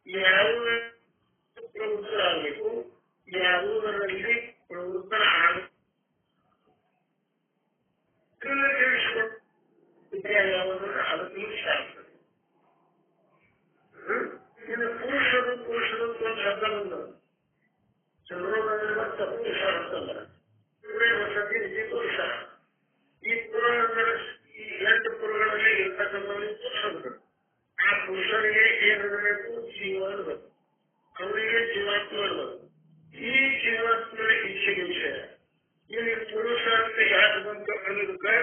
Speaker 1: ಯಾವುದ ಪ್ರವೃತ್ತರಾಗಬೇಕು, ಯಾವುದರಲ್ಲಿ ಪ್ರವೃತ್ತರ ತಿಳಿಸಿಕೊಟ್ಟೆ ಯಾವುದರ ಅದಕ್ಕೂ ಶಾಸ್ತ್ರ. ಇದು ಪುರುಷರು ಪುರುಷರು ಒಂದು ಶಬ್ದ ಬಂದವು. ಚಂದ್ರೋದಯ ಪುರುಷ ಅಂತಲ್ಲ, ವಸತಿ ನಿಜ ಪುರುಷ. ಈ ಪುರಾಣಗಳ ಈ 8 ಪುರಗಳಲ್ಲಿ ಇರ್ತಕ್ಕಂಥವರಿಗೆ ಪುರುಷರು. ಆ ಪುರುಷರಿಗೆ ಏನಿರಬೇಕು? ಜೀವ ಇರಬೇಕು. ಅವರಿಗೆ ಜೀವಾತ್ಮ ಇರಬೇಕು. ಈ ಜೀವಾತ್ಮನ ಇಚ್ಛೆಗೆ ವಿಷಯ. ಇಲ್ಲಿ ಪುರುಷ ಅಂತ ಯಾಕೆ ಬಂತು ಅನ್ನೋದಕ್ಕೆ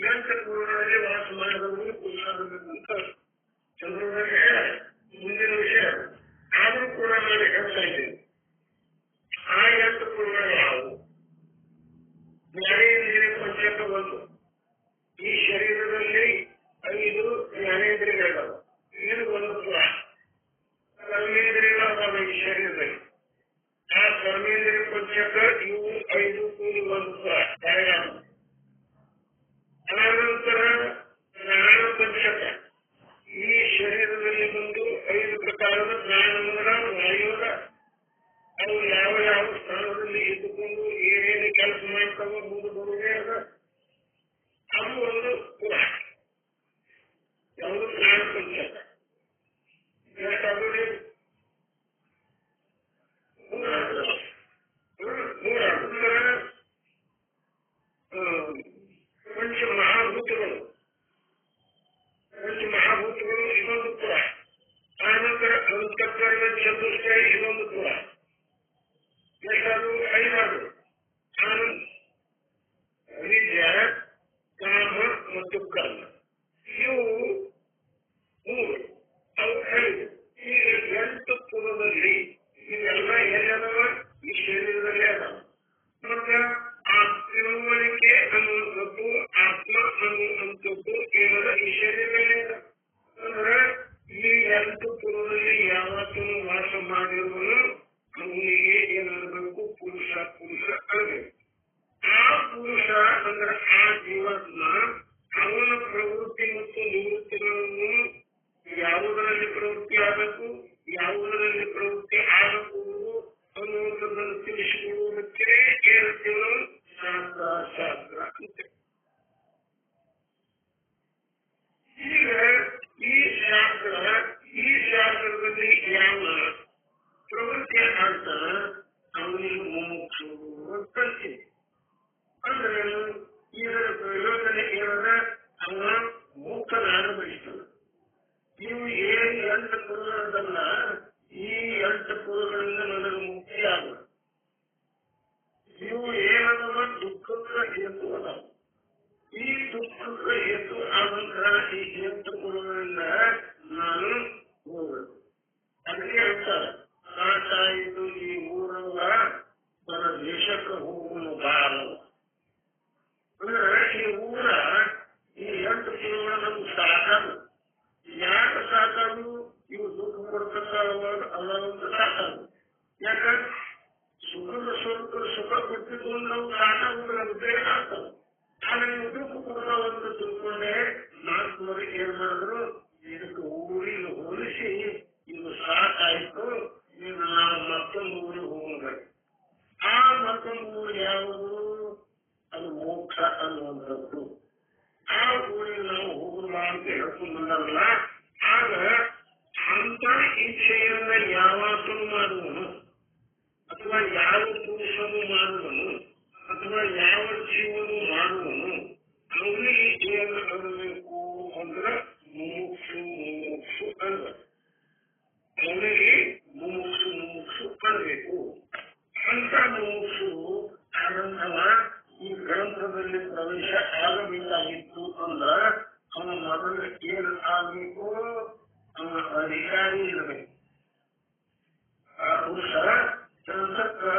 Speaker 1: 8 ಪುರಗಳಲ್ಲಿ ವಾಸ ಮಾಡಿದವರಿಗೆ ಪುರುಷ ಅಂತ ಚಂದ್ರೋದಯ ಮುಂದಿನ ವಿಷಯ. ಆದರೂ ಕೂಡ ನಾನು ಹೇಳ್ತಾ ಇದ್ದೇನೆ, ಆ 8 ಪುರಗಳು ಯಾವುವು? ಜ್ಞಾನೇಂದ್ರಿಯ ಪಂಚಕ ಒಂದು. ಈ ಶರೀರದಲ್ಲಿ 5 ಜ್ಞಾನೇಂದ್ರಿಯಗಳು. ಇದು ಒಂದು ಪುರ. ಕರ್ಮೇಂದ್ರಿಯಗಳಾದ ಈ ಶರೀರದಲ್ಲಿ ಆ ಕರ್ಮೇಂದ್ರಿಯ ಪಂಚಕ ಇವು 5 ಕೂಡಿ ಒಂದು ಪುರ ಡಯಾಗ್ರಾಮ್. ಅನಂತರ ಪ್ರಾಣ ಪಂಚಕ ಈ ಶರೀರದಲ್ಲಿ ಬಂದು 5 ಪ್ರಕಾರದ ಪ್ರಾಣಗಳ ವಾಯುಗಳ ಅವು ಯಾವ ಯಾವ ಸ್ಥಾನದಲ್ಲಿ ಇದ್ದುಕೊಂಡು ಏನೇನು ಕೆಲಸ ಮಾಡ್ತಾವೋ ಮುಂದೆ ಬರುವುದೇ ಅದ. ಅದು ಒಂದು ಪುರ. ಯಾವುದು? ಪ್ರಾಣ ಪಂಚಕ. ಎಷ್ಟಾದರೂ ಪಂಚಮಹಾಭೂತಗಳು. ಪಂಚಮಹಾಭೂತಗಳು ಇದೊಂದು ಪುರ. ಆನಂತರ ಅಂತಃಕರಣ ಚತುಷ್ಟಯ ಇದೊಂದು ಪುರ. ಎಷ್ಟಾದರೂ 5. ಆನಂದ ವಿದ್ಯೆ, ಕಾಮ ಮತ್ತು ಕರ್ಮ ಇವು 3. ಅವು 5. ಈಗ 8 ಪುರದಲ್ಲಿ ಇವೆಲ್ಲ ಎಲ್ಲದವ? ಈ ಶರೀರದಲ್ಲೇ ಅದಾವ. ಮತ್ತೆ ಆ ತಿಳುವಳಿಕೆ ಅನ್ನುವಂಥದ್ದು, ಆತ್ಮ ಅನ್ನುವಂಥದ್ದು ಏನದ ಈ ಶರೀರದಲ್ಲೇ ಅದ. ಅಂದ್ರೆ ಈ 8 ಪುರದಲ್ಲಿ ಯಾವತ್ತೂ ವಾಸ ಮಾಡಿರುವನು ಅವನಿಗೆ ಏನಾಗಬೇಕು? ಪುರುಷ ಪುರುಷ ಆಗಬೇಕು. ಆ ಪುರುಷ ಅಂದ್ರೆ ಆ ಜೀವಾತ್ಮ ಅವನ ಪ್ರವೃತ್ತಿ ಮತ್ತು ನಿವೃತ್ತಿಗಳನ್ನು ಯಾವುದರಲ್ಲಿ ಪ್ರವೃತ್ತಿ ಆಗಬೇಕು, ಯಾವುದರಲ್ಲಿ ಪ್ರವೃತ್ತಿ ಆಗಬಹುದು ಅನ್ನುವಂಥದ್ದನ್ನು ತಿಳಿಸಿಕೊಳ್ಳುವುದಕ್ಕೆ ಹೇಳ್ತೀವಿ ನಾವು ಶಾಸ್ತ್ರ ಅಂತ. ಈಗ ಈ ಶಾಸ್ತ್ರದಲ್ಲಿ ಯಾವ ಪ್ರವೃತ್ತಿ ಆಗ್ತಾನ ಅವನಿಗೆ ಮುಮುಕ್ಷು ಅಂತ ಕಲ್ತೀವಿ. ಅಂದ್ರೆ ಇದರ ಪ್ರಯೋಜನ ಏನದ? ಅವ ಮುಕ್ತನಾಗಬಯಸ್ತಾನ. ಇವು ಏನು 8 ಪುರಗಳಲ್ಲ, ಈ 8 ಪುರಗಳಿಂದ ನನಗೆ ಮುಕ್ತಿ ಆಗ. ಇವು ಏನದವ? ದುಃಖದ ಹೇತು ಅದಾವ. ಈ ದುಃಖದ ಹೇತು ಆದಂತಹ ಈ 8 ಪುರಗಳಿಂದ ನಾನು ಹೋಗಬೇಕು. ಅದಕ್ಕೆ ಹೇಳ್ತಾರೆ, ಸಾಕಾಯಿತು ಈ ಊರಲ್ಲ ತನ್ನ ದೇಶಕ್ಕೆ ಹೋಗುವ ಬಾರಲ್ಲ. ಅಂದ್ರೆ ಈ ಊರ ಈ 8 ಪುರಗಳು ನಮ್ಗೆ ಸಾಕಾದು. ಯಾಕೆ ಸಾಕಾದು? ಇವು ದುಃಖ ಕೊಡ್ತಕ್ಕಂತ ಸಾಕಾದು. ಯಾಕಂದ್ರೆ ಸುಖದ ಸ್ವರೂಪದ ಸುಖ ಕೊಟ್ಟಿದ್ದು ನಾವು ಸಾಕಾಗುದ್ರೆ ಅದು ಬೇಗ ಆಗ್ತವೆ. ಆದ್ರೆ ನೀವು ದುಃಖ ಕೊಡ್ತಾವಂತ ತಿಳ್ಕೊಂಡೆ ನಾಲ್ಕುವರೆಗೆ ಏನ್ ಮಾಡಿದ್ರು, ಇದಕ್ಕೆ ಊರಿಗೆ ಹೋಲಿಸಿ ಇದು ಸಾಕಾಯ್ತು, ಈಗ ನಾವು ಮತ್ತೊಂದು ಊರಿಗೆ ಹೋಗಬೇಕು. ಆ ಮತ್ತೊಂದು ಊರು ಯಾವುದು? ಅದು ಮೋಕ್ಷ ಅನ್ನುವಂಥದ್ದು. ಆ ಊರಿಗೆ ನಾವು ಹೋಗುವ ಅಂತ ಹೇಳ್ಕೊಂಡ್ಬಂದಲ್ಲ. ಆಗ ಅಂತ ಇಚ್ಛೆಯನ್ನ ಯಾವಾಗಲೂ ಮಾಡುವನು ಅಥವಾ ಯಾವ ಪುರುಷನು ಮಾಡುವನು ಅಥವಾ ಯಾವ ಜೀವನು ಮಾಡುವನು ಅವನಿಗೆ ಏನು ಅನ್ನಬೇಕು ಅಂದ್ರೆ ಮುಮುಕ್ಷು ಮುಮುಕ್ಷು ಅಲ್ಲ. ಅವನಿಗೆ ಮುಮುಕ್ಷು ಅನ್ನಬೇಕು. ಅಂತ ಮುಮುಕ್ಷು ಆನಂದವ ಈ ಗ್ರಂಥದಲ್ಲಿ ಪ್ರವೇಶ ಆಗಬೇಕಾಗಿತ್ತು ಅಂದ್ರ ಅವನ ಮೊದಲು ಏನು ಆಗಬೇಕು? ಅವನ ಅಧಿಕಾರಿ ಇರಬೇಕು. ಆ ಪುರುಷ ಗ್ರಂಥಕ್ಕೆ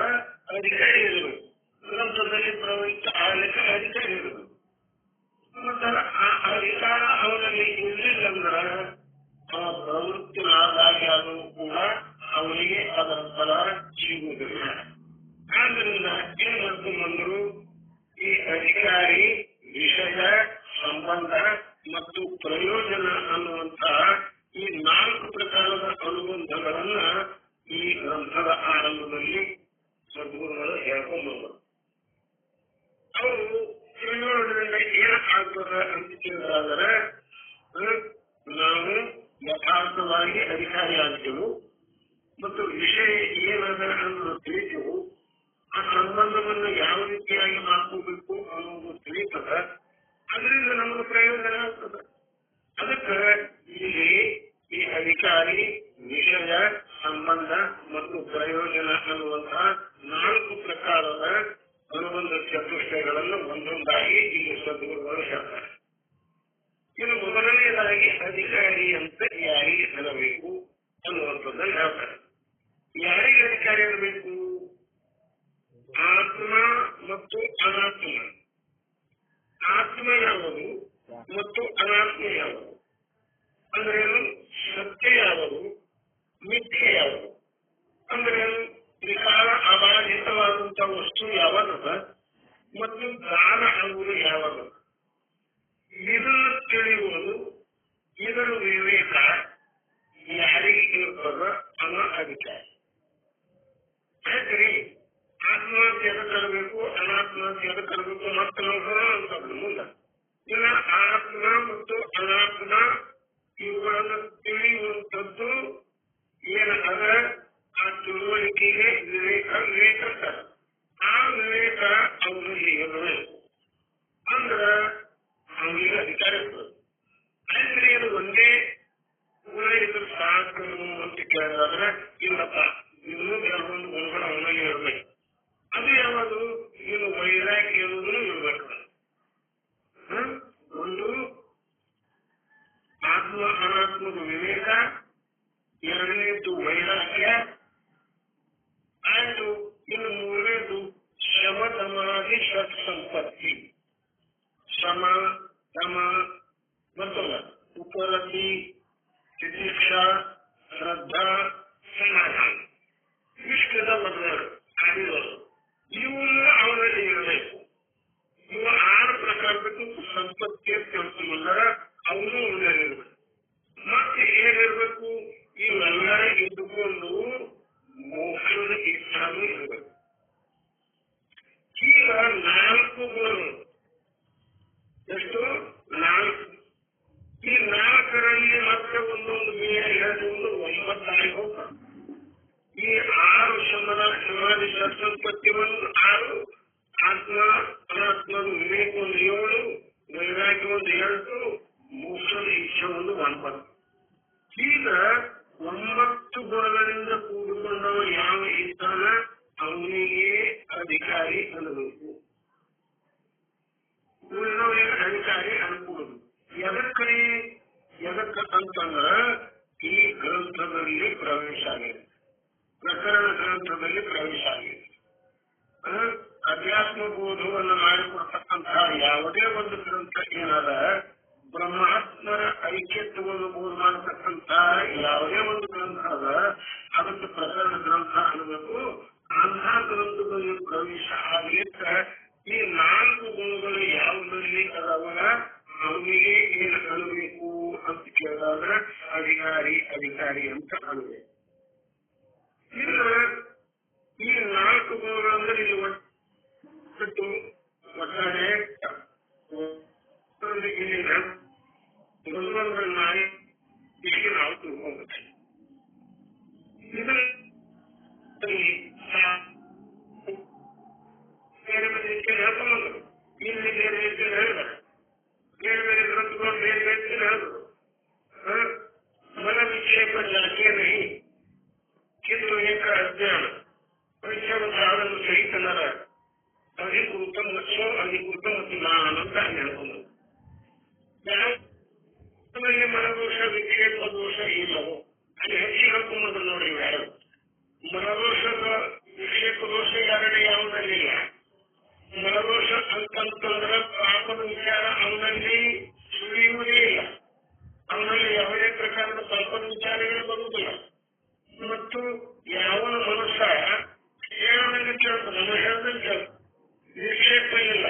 Speaker 1: ಅಧಿಕಾರಿ ಇರಬೇಕು. ಗ್ರಂಥದಲ್ಲಿ ಪ್ರವೇಶ ಆಗಲಿಕ್ಕೆ ಅಧಿಕಾರಿ ಇರಬೇಕು. ಮತ್ತೆ ಆ ಅಧಿಕಾರ ಅವನಲ್ಲಿ ಇರಲಿಲ್ಲಂದ್ರ ಆ ಪ್ರವೃತ್ತಿ ಆದಾಗ್ಯಾದರೂ ಕೂಡ ಅವನಿಗೆ ಅದರ ಫಲ ಸಿಗುವುದಿಲ್ಲ. ಆದ್ದರಿಂದ ಏನ್ ಮಾಡ್ಕೊಂಡ್ಬಂದ್ರು? ಈ ಅಧಿಕಾರಿ ವಿಷಯ ಪ್ರಯೋಜನ ಅನ್ನುವಂಥ ಈ 4 ಪ್ರಕಾರದ ಅನುಬಂಧಗಳನ್ನ ಈ ಗ್ರಂಥದ ಆರಂಭದಲ್ಲಿ ಸದ್ಗುರುಗಳು ಹೇಳ್ಕೊಂಡ್ಬಂದರು. ಅವರು ಪ್ರಯೋಜನದಿಂದ ಏನಾಗ್ತದ ಅಂತ ಕೇಳಿದ್ರೆ, ನಾವು ಯಥಾರ್ಥವಾಗಿ ಅಧಿಕಾರಿ ಆಗ್ತೇವೆ ಮತ್ತು ವಿಷಯ ಏನದ ಅನ್ನೋದು ತಿಳಿತೇವೆ. ಆ ಸಂಬಂಧವನ್ನು ಯಾವ ರೀತಿಯಾಗಿ ಮಾಡ್ಕೋಬೇಕು ಅನ್ನೋದು ತಿಳಿತದ. ಅದರಿಂದ ನಮಗೆ ಪ್ರಯೋಜನ ಆಗ್ತದೆ. ಅದಕ್ಕೆ ಇಲ್ಲಿ ಈ ಅಧಿಕಾರಿ, ವಿಷಯ, ಸಂಬಂಧ ಮತ್ತು ಪ್ರಯೋಜನ ಅನ್ನುವಂತಹ 4 ಪ್ರಕಾರದ ಅನುಬಂಧ ಚತುಷ್ಟಯಗಳನ್ನು ಒಂದೊಂದಾಗಿ ಇಲ್ಲಿ ಸದ್ಗುರುಗಳು ಹೇಳ್ತಾರೆ. ಇನ್ನು ಮೊದಲನೆಯದಾಗಿ ಅಧಿಕಾರಿ ಅಂತ ಯಾರಿಗೆ ಅನ್ನಬೇಕು ಅನ್ನುವಂಥದ್ದನ್ನು ಹೇಳ್ತಾರೆ. ಯಾರಿಗೆ ಅಧಿಕಾರಿ ಅನ್ನಬೇಕು? ಆತ್ಮ ಮತ್ತು ಅನಾತ್ಮ. ಆತ್ಮ ಯಾವುದು ಮತ್ತು ಅನಾತ್ಮ ಯಾವುದು ಅಂದ್ರೆ ಸತ್ಯ ಯಾವುದು, ಮಿಥ್ಯೆ ಯಾವುದು ಅಂದ್ರೆ ತ್ರಿಕಾಲ ಅಬಾಧಿತವಾದಂತಹ ವಸ್ತು ಯಾವಾಗದ ಮತ್ತು ದಾನ ಅನ್ನುವುದು ಯಾವಾಗ. ಇದನ್ನು ತಿಳಿಯುವುದು, ಇದರ ವಿವೇಕ ಯಾರಿಗೆ ಇರ್ತದ ಅನ್ನೋ ಅಧಿಕಾರಿ. ಯಾಕ್ರಿ ಆತ್ಮ ಅಂತ ಎದಕ್ಕಬೇಕು, ಅನಾತ್ಮ ಅಂತ ಎದಕ್ಕಬೇಕು ಮತ್ತೆ ನಾವು ಅಂತದ್ದು ಮುಂದೆ. ಇನ್ನು ಆತ್ಮ ಮತ್ತು ಅನಾತ್ಮ ಇವುಗಳನ್ನು ತಿಳಿಯುವಂಥದ್ದು ಏನದ ಆ ತಿಳುವಳಿಕೆಗೆ ವಿವೇಕ ಅಂತಾರೆ. ಆ ವಿವೇಕ ಅವರಲ್ಲಿ ಇರಬೇಕು. ಅಂದ್ರ ಅವರಿಗೆ ಅಧಿಕಾರ ಇರ್ತದೆ. ಅಂದ್ರೆ ಇದು ಒಂದೇ ಗುಣ ಇದ್ರ ಸಾಕು ಅಂತ ಕೇಳಿದ್ರೆ ಇಲ್ಲಪ್ಪ, ಇನ್ನೂ ಕೆಲವೊಂದು ಗುಣಗಳು ಅವನಲ್ಲಿ ಇರಬೇಕು. ಅದು ಯಾವುದು? ಇನ್ನು ವೈರಾಗ್ಯ ಅನ್ನೋದನ್ನು ಇರಬೇಕು. ಒಂದು ಆತ್ಮ ಅನಾತ್ಮದ ವಿವೇಕ, ಎರಡನೇದು ವೈರಾಗ್ಯ, ಆಯ್ತು. ಇನ್ನು ಮೂರನೇದು ಶಮ ಸಮಾಧಿ ಷಟ್ ಸಂಪತ್ತಿ. ಶಮ, ದಮ ಮತ್ತೊಂದ ಉಪರತಿ, ತಿತಿಕ್ಷಾ, ಶ್ರದ್ಧಾ, ಸಮಾಧಾನ. ವಿಶ್ವದ ಮೊದಲು ಆಗಿರೋದು ಇವನ್ನ ಅವರಲ್ಲಿ ಇರಬೇಕು. ಇವು 6 ಪ್ರಕಾರದ್ದು ಸಂಪತ್ತಿ ಅಂತ ಹೇಳ್ತೀವಲ್ಲ, ಅವನು ಅವನಲ್ಲಿರ್ಬೇಕು. ಮತ್ತೆ ಏನಿರ್ಬೇಕು? ಇವೆಲ್ಲರ ಇದ್ದುಕೊಂಡು ಮೋಕ್ಷದ ಇಚ್ಛಾನು ಇರಬೇಕು. ಈಗ 4 ಗುಣಗಳು. ಎಷ್ಟು? 4. ಈ 4ರಲ್ಲಿ ಮತ್ತೆ ಒಂದೊಂದು ಮೇಲೆ ಒಂದು 9 ಆಗಿ ಹೋಗ್ತಾರೆ. ಈ 6 ಸಮಾಧಿ ಸಂಪತ್ತಿ ಒಂದು 6, ಆತ್ಮ ಅನಾತ್ಮದ ವಿವೇಕ ಒಂದು 7, ವೈರಾಗ್ಯ ಒಂದು 8, ಮೋಕ್ಷದ ಇಚ್ಛೆ ಒಂದು 9. ಈಗ 9 ಗುಣಗಳಿಂದ ಕೂಡಿಕೊಂಡವ ಯಾವ ಇದ್ದಾನ ಅವನಿಗೆ ಅಧಿಕಾರಿ ಅನ್ನಬೇಕು. ಉಳಿದವರಿಗೆ ಅಧಿಕಾರಿ ಅನ್ಕೂಡುದು. ಎದಕ್ಕೆ ಅಂತಂದ್ರ ಈ ಗ್ರಂಥದಲ್ಲಿ ಪ್ರವೇಶ ಆಗಿದೆ, ಪ್ರಕರಣ ಗ್ರಂಥದಲ್ಲಿ ಪ್ರವೇಶ ಆಗಿದೆ. ಅಧ್ಯಾತ್ಮ ಬೋಧವನ್ನು ಮಾಡಿಕೊಡ್ತಕ್ಕಂತಹ ಯಾವುದೇ ಒಂದು ಗ್ರಂಥ ಏನಾದ, ಬ್ರಹ್ಮಾತ್ಮರ ಐಕ್ಯತ್ವವನ್ನು ಬೋಧ ಮಾಡತಕ್ಕಂತಹ ಯಾವುದೇ ಒಂದು ಗ್ರಂಥ ಅದ, ಅದಕ್ಕೆ ಪ್ರಕರಣ ಗ್ರಂಥ ಅನ್ನಬೇಕು. ಅಂತಹ ಗ್ರಂಥದಲ್ಲಿ ಪ್ರವೇಶ ಆಗಲಿಕ್ಕೆ ಈ 4 ಗುಣಗಳು ಯಾವುದರಲ್ಲಿ ಅದಾವಲ್ಲ ಅವನಿಗೆ ಏನು ಅನ್ನಬೇಕು ಅಂತ ಕೇಳಿದ್ರೆ ಅಧಿಕಾರಿ ಅಂತ ಅನ್ನಬೇಕು. ಇನ್ನು ಈ 4 ಗುಣಗಳಂದ್ರೆ ಇಲ್ಲಿ ಒಟ್ಟಾರೆ ಇಲ್ಲಿನ ಒಂದೊಂದನ್ನ ಇಲ್ಲಿ ನಾವು ತಿಳ್ಕೊಂಡ್ಬಿಟ್ಟೆ. ಇದರಲ್ಲಿ ಬೇರೆ ಬೇರೆ ರೀತಿಯಲ್ಲಿ ಹೇಳ್ಕೊಂಡ್ಬಂದರು. ಇಲ್ಲಿ ಬೇರೆ ರೀತಿಯಲ್ಲಿ ಹೇಳಿದ್ದಾರೆ. ಬೇರೆ ಬೇರೆ ಗ್ರಂಥಗಳು ಬೇರೆ ಬೇರೆ ರೀತಿಯಲ್ಲಿ ಹೇಳಿದ್ರು. ಮನ ವಿಕ್ಷೇಪ ಜಾತಿಯ ನಹಿ किंतु एक अज्ञान साधन सहित नर अधिकृतम लक्ष्य अधिकृतम ज्ञान ಅಂತ ಹೇಳ್ಕೊಂಡು ಮನದೋಷ ವಿಕ್ಷೇಪ ದೋಷ ಇಲ್ಲವೋ ಅಲ್ಲಿ ಹೆಚ್ಚಿಗೆ ಹೇಳ್ಕೊಂಬಂದ್ರು ನೋಡಿ. ಯಾರು ಮನದೋಷದ ವಿಕ್ಷೇಪ ದೋಷ ಯಾರಡೆ ಯಾವುದಲ್ಲಿಲ್ಲ. ಮನದೋಷ ಅಂತಂತಂದ್ರೆ ಪಾಪದ ವಿಚಾರ ಅವನಲ್ಲಿ ಸುಳಿಯುವುದೇ ಇಲ್ಲ. ಅವನಲ್ಲಿ ಯಾವುದೇ ಪ್ರಕಾರದ ಪಾಪದ ವಿಚಾರಗಳು ಬರುವುದಿಲ್ಲ. ಮತ್ತು ಯಾವನ ಮನುಷ್ಯ ಹೇಳದಂಗೆ ಕೇಳ್ತಾನೆ, ನಮ್ಮ ಹೇಳ್ದಂಗೆ ಕೇಳ್ತಾನೆ. ವಿಕ್ಷೇಪ ಇಲ್ಲ,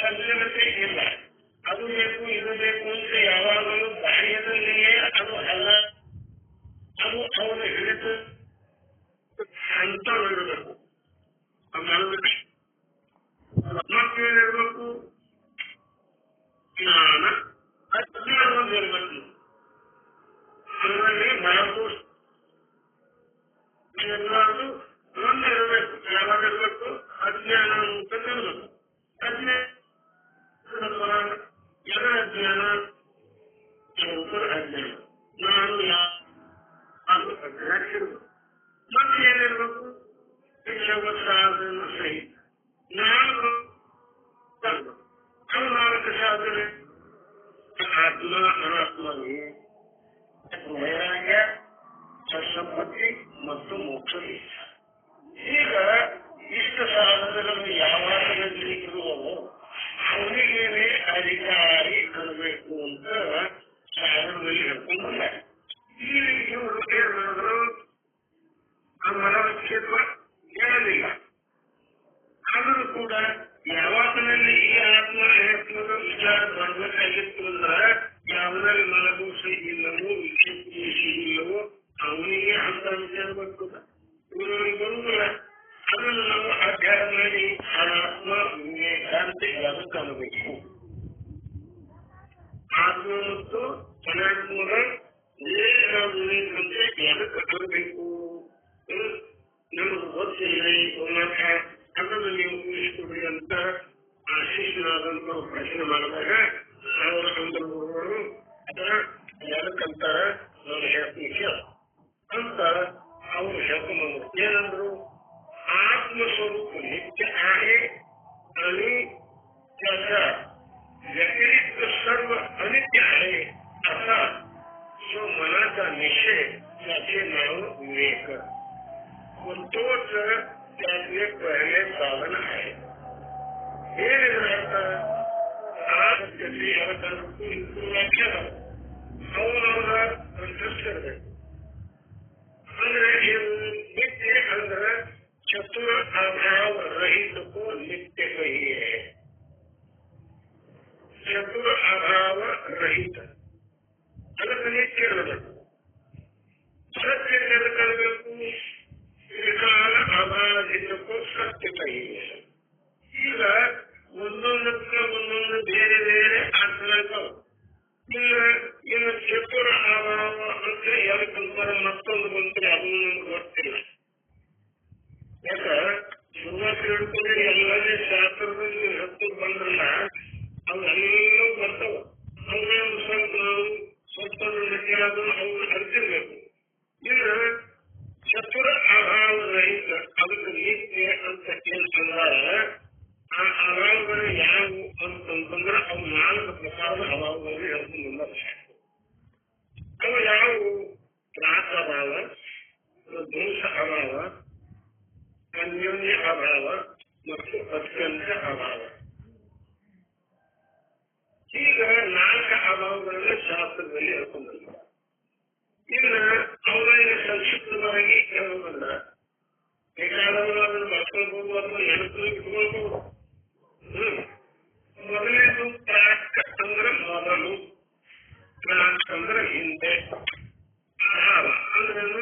Speaker 1: ಸಂಚಲತೆ ಇಲ್ಲ. ಅದು ಬೇಕು ಇದು ಬೇಕು ಅಂತ ಯಾವಾಗಲೂ ಆಗಿತ್ತು ಅಂದ್ರೆ ಯಾವ್ದ್ರಲ್ಲಿ ಮಲಗೂಸ ಇಲ್ಲವೋ ವಿಶೇಷ ಇಲ್ಲವೋ ಅವನಿಗೆ ಅಂತ ವಿಚಾರ ಬರ್ತದ. ಇವರಿಗೆ ಬರುವುದಿಲ್ಲ. ಅದನ್ನು ನಾವು ಅಧ್ಯಾಯ ಮಾಡಿ ಆತ್ಮ ವಿವೇಕಾಂತಿ ಅದಕ್ಕೆ ಅನ್ನಬೇಕು. ಆತ್ಮ ಮತ್ತು ಅನಾತ್ಮದ ವಿವೇಕಾಂತಿ ಅದಕ್ಕೆ ಅನ್ನಬೇಕು. ನಮಗೆ ಗೊತ್ತಿಲ್ಲ ಅದನ್ನು ನೀವು ಊಹಿಸಿಕೊಡಿ ಅಂತ ಶಿಷ್ಯನಾದಂತ ಪ್ರಶ್ನೆ ಮಾಡಿದಾಗ ಅವರ ಸಂದರ್ಭಗಳು ಅದರ ಯಾರಕ್ಕಂತಾರ ನಾನು ಹೇಳ್ತೀನಿ ಅಂತ ಅವರು ಹೇಳ್ಕೊಂಡ್ಬಂದ್ರು. ಏನಂದ್ರು? आत्मस्वरूप नित्य आहे आणि त्याचा व्यतिरिक्त सर्व अनित्य आहे असा जो मनाचा निश्चय त्याचे नाव विवेक व तोच त्यातले पहिले साधन आहे. हे अर्थ त्याची व्याख्या ಅವನವರ ಕಂಠಸ್ಥಿರಬೇಕು. ಅಂದ್ರೆ ನಿತ್ಯ ಅಂದ್ರೆ चतुर अभाव रहित को नित्य कहिए. चतुर अभाव रहित ಅದಕ್ಕೆ ನಿತ್ಯ ಇರಬೇಕು. ಸತ್ಯ ಜಗತ್ತಬೇಕು. ತ್ರಿಕಾಲ ಅಬಾಧಿತಕ್ಕೂ ಸತ್ಯ ಕಹಿಯೇ. ಈಗ ಒಂದೊಂದಕ್ಕೆ ಒಂದೊಂದು ಬೇರೆ ಬೇರೆ ಅರ್ಥಗಳು. ಇನ್ನು ಚತುರ ಅಭಾವ ಅಂದ್ರೆ ಯಾಕಂತಾರ ಮತ್ತೊಂದು ಬಂದ್ರೆ ಅದು ನಮ್ಗೆ ಗೊತ್ತಿಲ್ಲ. ಯಾಕ ಶುರುವಾತಿ ಹಿಡ್ಕೊಂಡ್ರೆ ಎಲ್ಲನೇ ಶಾಸ್ತ್ರದಲ್ಲಿ ಹತ್ತು ಬಂದ್ರಲ್ಲ ಅವೆಲ್ಲವೂ ಬರ್ತಾವ. ಅವೇ ಸ್ವಲ್ಪ ನಾವು ಸ್ವಲ್ಪ ಅವ್ರು ಅರ್ತಿರ್ಬೇಕು. ಇನ್ನು ಚತುರ ಅಭಾವ ರಹಿತ ಅದಕ್ಕೆ ನಿತ್ಯ ಅಂತ ಕೇಳ್ಕೊಂಡಾಗ ಆ ಅಭಾವಗಳು ಯಾವುವು ಅಂತಂದ್ರೆ ಅವು 4 ಪ್ರಕಾರದ ಅಭಾವಗಳಲ್ಲಿ ಹೇಳ್ಕೊಂಡು ಅವು ಯಾವುವು? ಪ್ರಾಕ ಅಭಾವ, ದೋಷ ಅಭಾವ, ಅನ್ಯೋನ್ಯ ಅಭಾವ ಮತ್ತು ಅತ್ಯಂತ ಅಭಾವ. ಈಗ 4 ಅಭಾವಗಳನ್ನು ಶಾಸ್ತ್ರದಲ್ಲಿ ಹೇಳ್ಕೊಂಡಿದ್ದಾರೆ. ಇನ್ನು ಅವುಗಳಿಗೆ ಸಂಕ್ಷಿಪ್ತವಾಗಿ ಹೇಳೋದಲ್ಲ, ಬೇಕಾದವರು ಅದನ್ನು ಬರ್ಕೊಳ್ಬಹುದು ಅಥವಾ ನೆನಪು ಇಟ್ಕೊಳ್ಬಹುದು. ಮೊದಲನೇದು ಪ್ರಾಕ್ ಅಂದ್ರೆ ಮೊದಲು, ಪ್ರಾಕ್ ಅಂದ್ರೆ ಹಿಂದೆ, ಅಭಾವ ಅಂದ್ರೆ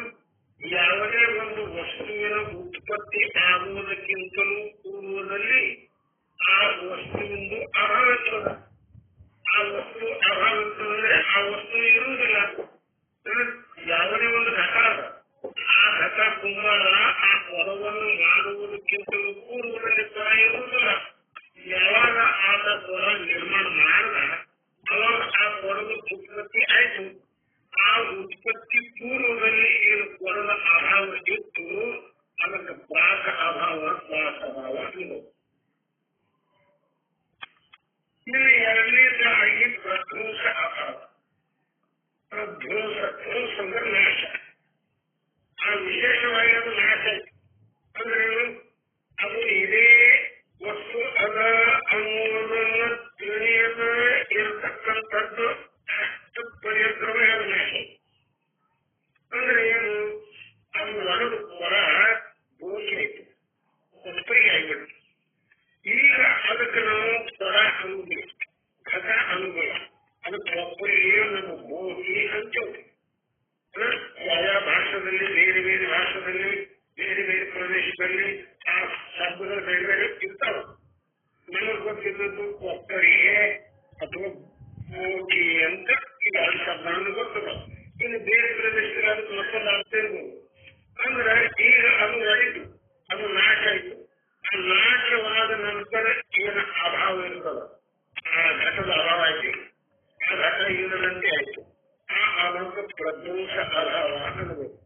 Speaker 1: ಯಾವುದೇ ಒಂದು ವಸ್ತುವಿನ ಉತ್ಪತ್ತಿ ಆಗುವುದಕ್ಕಿಂತಲೂ ಪೂರ್ವದಲ್ಲಿ ಆ ವಸ್ತುವಿಂದು ಅಭಾವ ಇರ್ತದ. ಆ ವಸ್ತು ಅಭಾವ ಇರ್ತದಂದ್ರೆ ಆ ವಸ್ತು ಇರುವುದಿಲ್ಲ. ಯಾವುದೇ ಒಂದು ಘಟ ಅದ, ಆ ಘಟ ಕುಂಬಾರ ಆ ಕೊಡವನ್ನು ಮಾಡುವುದಕ್ಕಿಂತಲೂ ಪೂರ್ವದಲ್ಲಿ ಕೊಡ ಇರುವುದಿಲ್ಲ. ಯಾವಾಗ ಆದ ಕೊಡ ನಿರ್ಮಾಣ ಮಾಡಿದ ಅವಾಗ ಆ ಕೊಡದ ಉತ್ಪತ್ತಿ ಆಯ್ತು. ಆ ಉತ್ಪತ್ತಿ ಪೂರ್ವದಲ್ಲಿ ಏನು ಕೊಡದ ಅಭಾವ ಇತ್ತು ಅದಕ್ಕೆ ಪ್ರಾಕ ಅಭಾವ, ಪ್ರಾಕ ಅಭಾವ ಇದು. ಇನ್ನು ಎರಡನೇದಾಗಿ ಪ್ರಧ್ವಂಸ ಅಭಾವ. ಪ್ರಧ್ವಂಸ ಅಂದ್ರೆ ನಾಶ. ಆ ವಿಶೇಷವಾಗಿ ಅದು ನಾಶ ಆಯ್ತು ಅಂದ್ರೆ ಅದು ಇದೇ ವಸ್ತು ಅದ ಅನ್ನುವುದನ್ನು ತಿಳಿಯದ ಇರತಕ್ಕಂಥದ್ದು ಅಷ್ಟು ಪರ್ಯಂತರವೇ ಅದು ನಾಶ. ಅಂದ್ರೆ ಏನು? ಅದು ಒಳದು ಹೊರ ಬೋಗಿ ಆಯ್ತು, ಉತ್ಪತ್ತಿ ಆಗಿಬಿಡ್ತು. ಈಗ ಅದಕ್ಕೆ ನಾವು ಸ್ವರ ಅನ್ನುವುದಿಲ್ಲ, ಘಟ ಅನ್ನುವುದಿಲ್ಲ. ಅದಕ್ಕೆ ಒಬ್ಬರಿಗೆ ನಮ್ಮ ಬೋಗಿ ಅಂತೇವೆ. ಯಾವ ಭಾಷೆಯಲ್ಲಿ ಬೇರೆ ಬೇರೆ ಭಾಷೆಯಲ್ಲಿ ಬೇರೆ ಬೇರೆ ಪ್ರದೇಶದಲ್ಲಿ ಆ ಶಬ್ದಗಳು ಬೇರೆ ಬೇರೆ ಇರ್ತಾವ. ನಮಗೆ ಗೊತ್ತಿದ್ದದ್ದು ಒಬ್ಬರಿಗೆ ಅಥವಾ ಬೋಗಿ ಅಂತ ಈಗ ಶಬ್ದ ಗೊತ್ತದ. ಇನ್ನು ಬೇರೆ ಪ್ರದೇಶದಲ್ಲಿ ಅದಕ್ಕೆ ಮತ್ತೊಂದು ಅರ್ಥ ಇರ್ಬೋದು. ಅಂದ್ರೆ ಈಗ ಅದು ಒಳಿತು, ಅದು ನಾಶ ಆಯಿತು. ಆ ನಾಶವಾದ ನಂತರ ಏನು ಅಭಾವ ಇರ್ತದ, ಆ ಘಟದ ಅಭಾವ ಆಯ್ತು, ಆ ಘಟ ಇಲ್ಲದಂತೆ ಆಯ್ತು. ಆ ಅಭಾವ ಪ್ರಧ್ವಂಸ ಅಭಾವ ಅನ್ನಬೇಕು.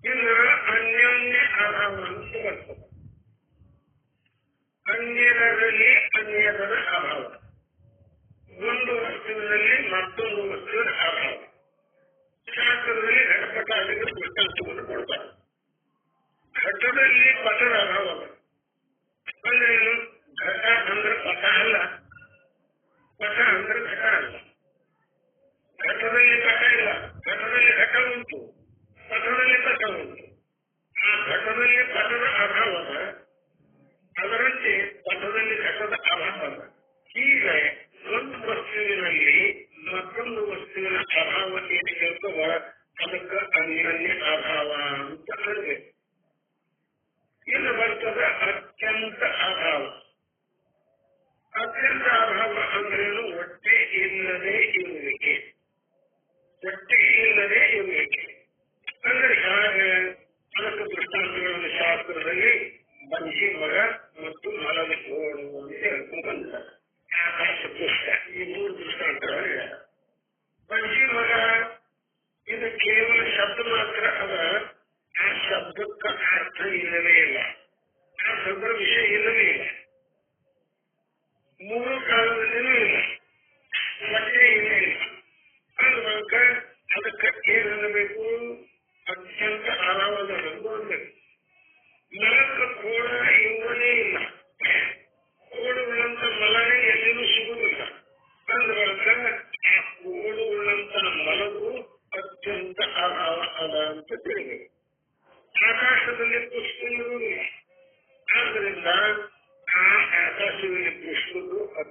Speaker 1: ಇನ್ನು ಅನ್ಯೋನ್ಯ ಅಭಾವ ಅಂತ ಬರ್ತದೆ. ಅನ್ಯರಲ್ಲಿ ಅನ್ಯದರ ಅಭಾವ. ಒಂದು ವಸ್ತುವಿನಲ್ಲಿ ಮತ್ತೊಂದು ವಸ್ತುವಿನ ಅಭಾವ. ಶಾಸ್ತ್ರದಲ್ಲಿ ಘಟಪಟ ಆಗಿದ್ರೆ ದೃಷ್ಟಾಂತವನ್ನು ಕೊಡ್ತಾರೆ. ಘಟದಲ್ಲಿ ಪಟದ ಅಭಾವ. ಅಂದ್ರೆ ಏನು? ಘಟ ಅಂದ್ರೆ ಪಟ ಅಲ್ಲ, ಪಟ ಅಂದ್ರೆ ಘಟ ಅಲ್ಲ. ಘಟದಲ್ಲಿ ಪಟ ಇಲ್ಲ, ಘಟದಲ್ಲಿ ಘಟ ಉಂಟು, ಪಟದಲ್ಲಿ ಪಟ ಉಂಟು. ಆ ಘಟದಲ್ಲಿ ಪಟದ ಅಭಾವದ ಅದರಂತೆ ಪಟದಲ್ಲಿ ಘಟದ ಅಭಾವದ. ಹೀಗೆ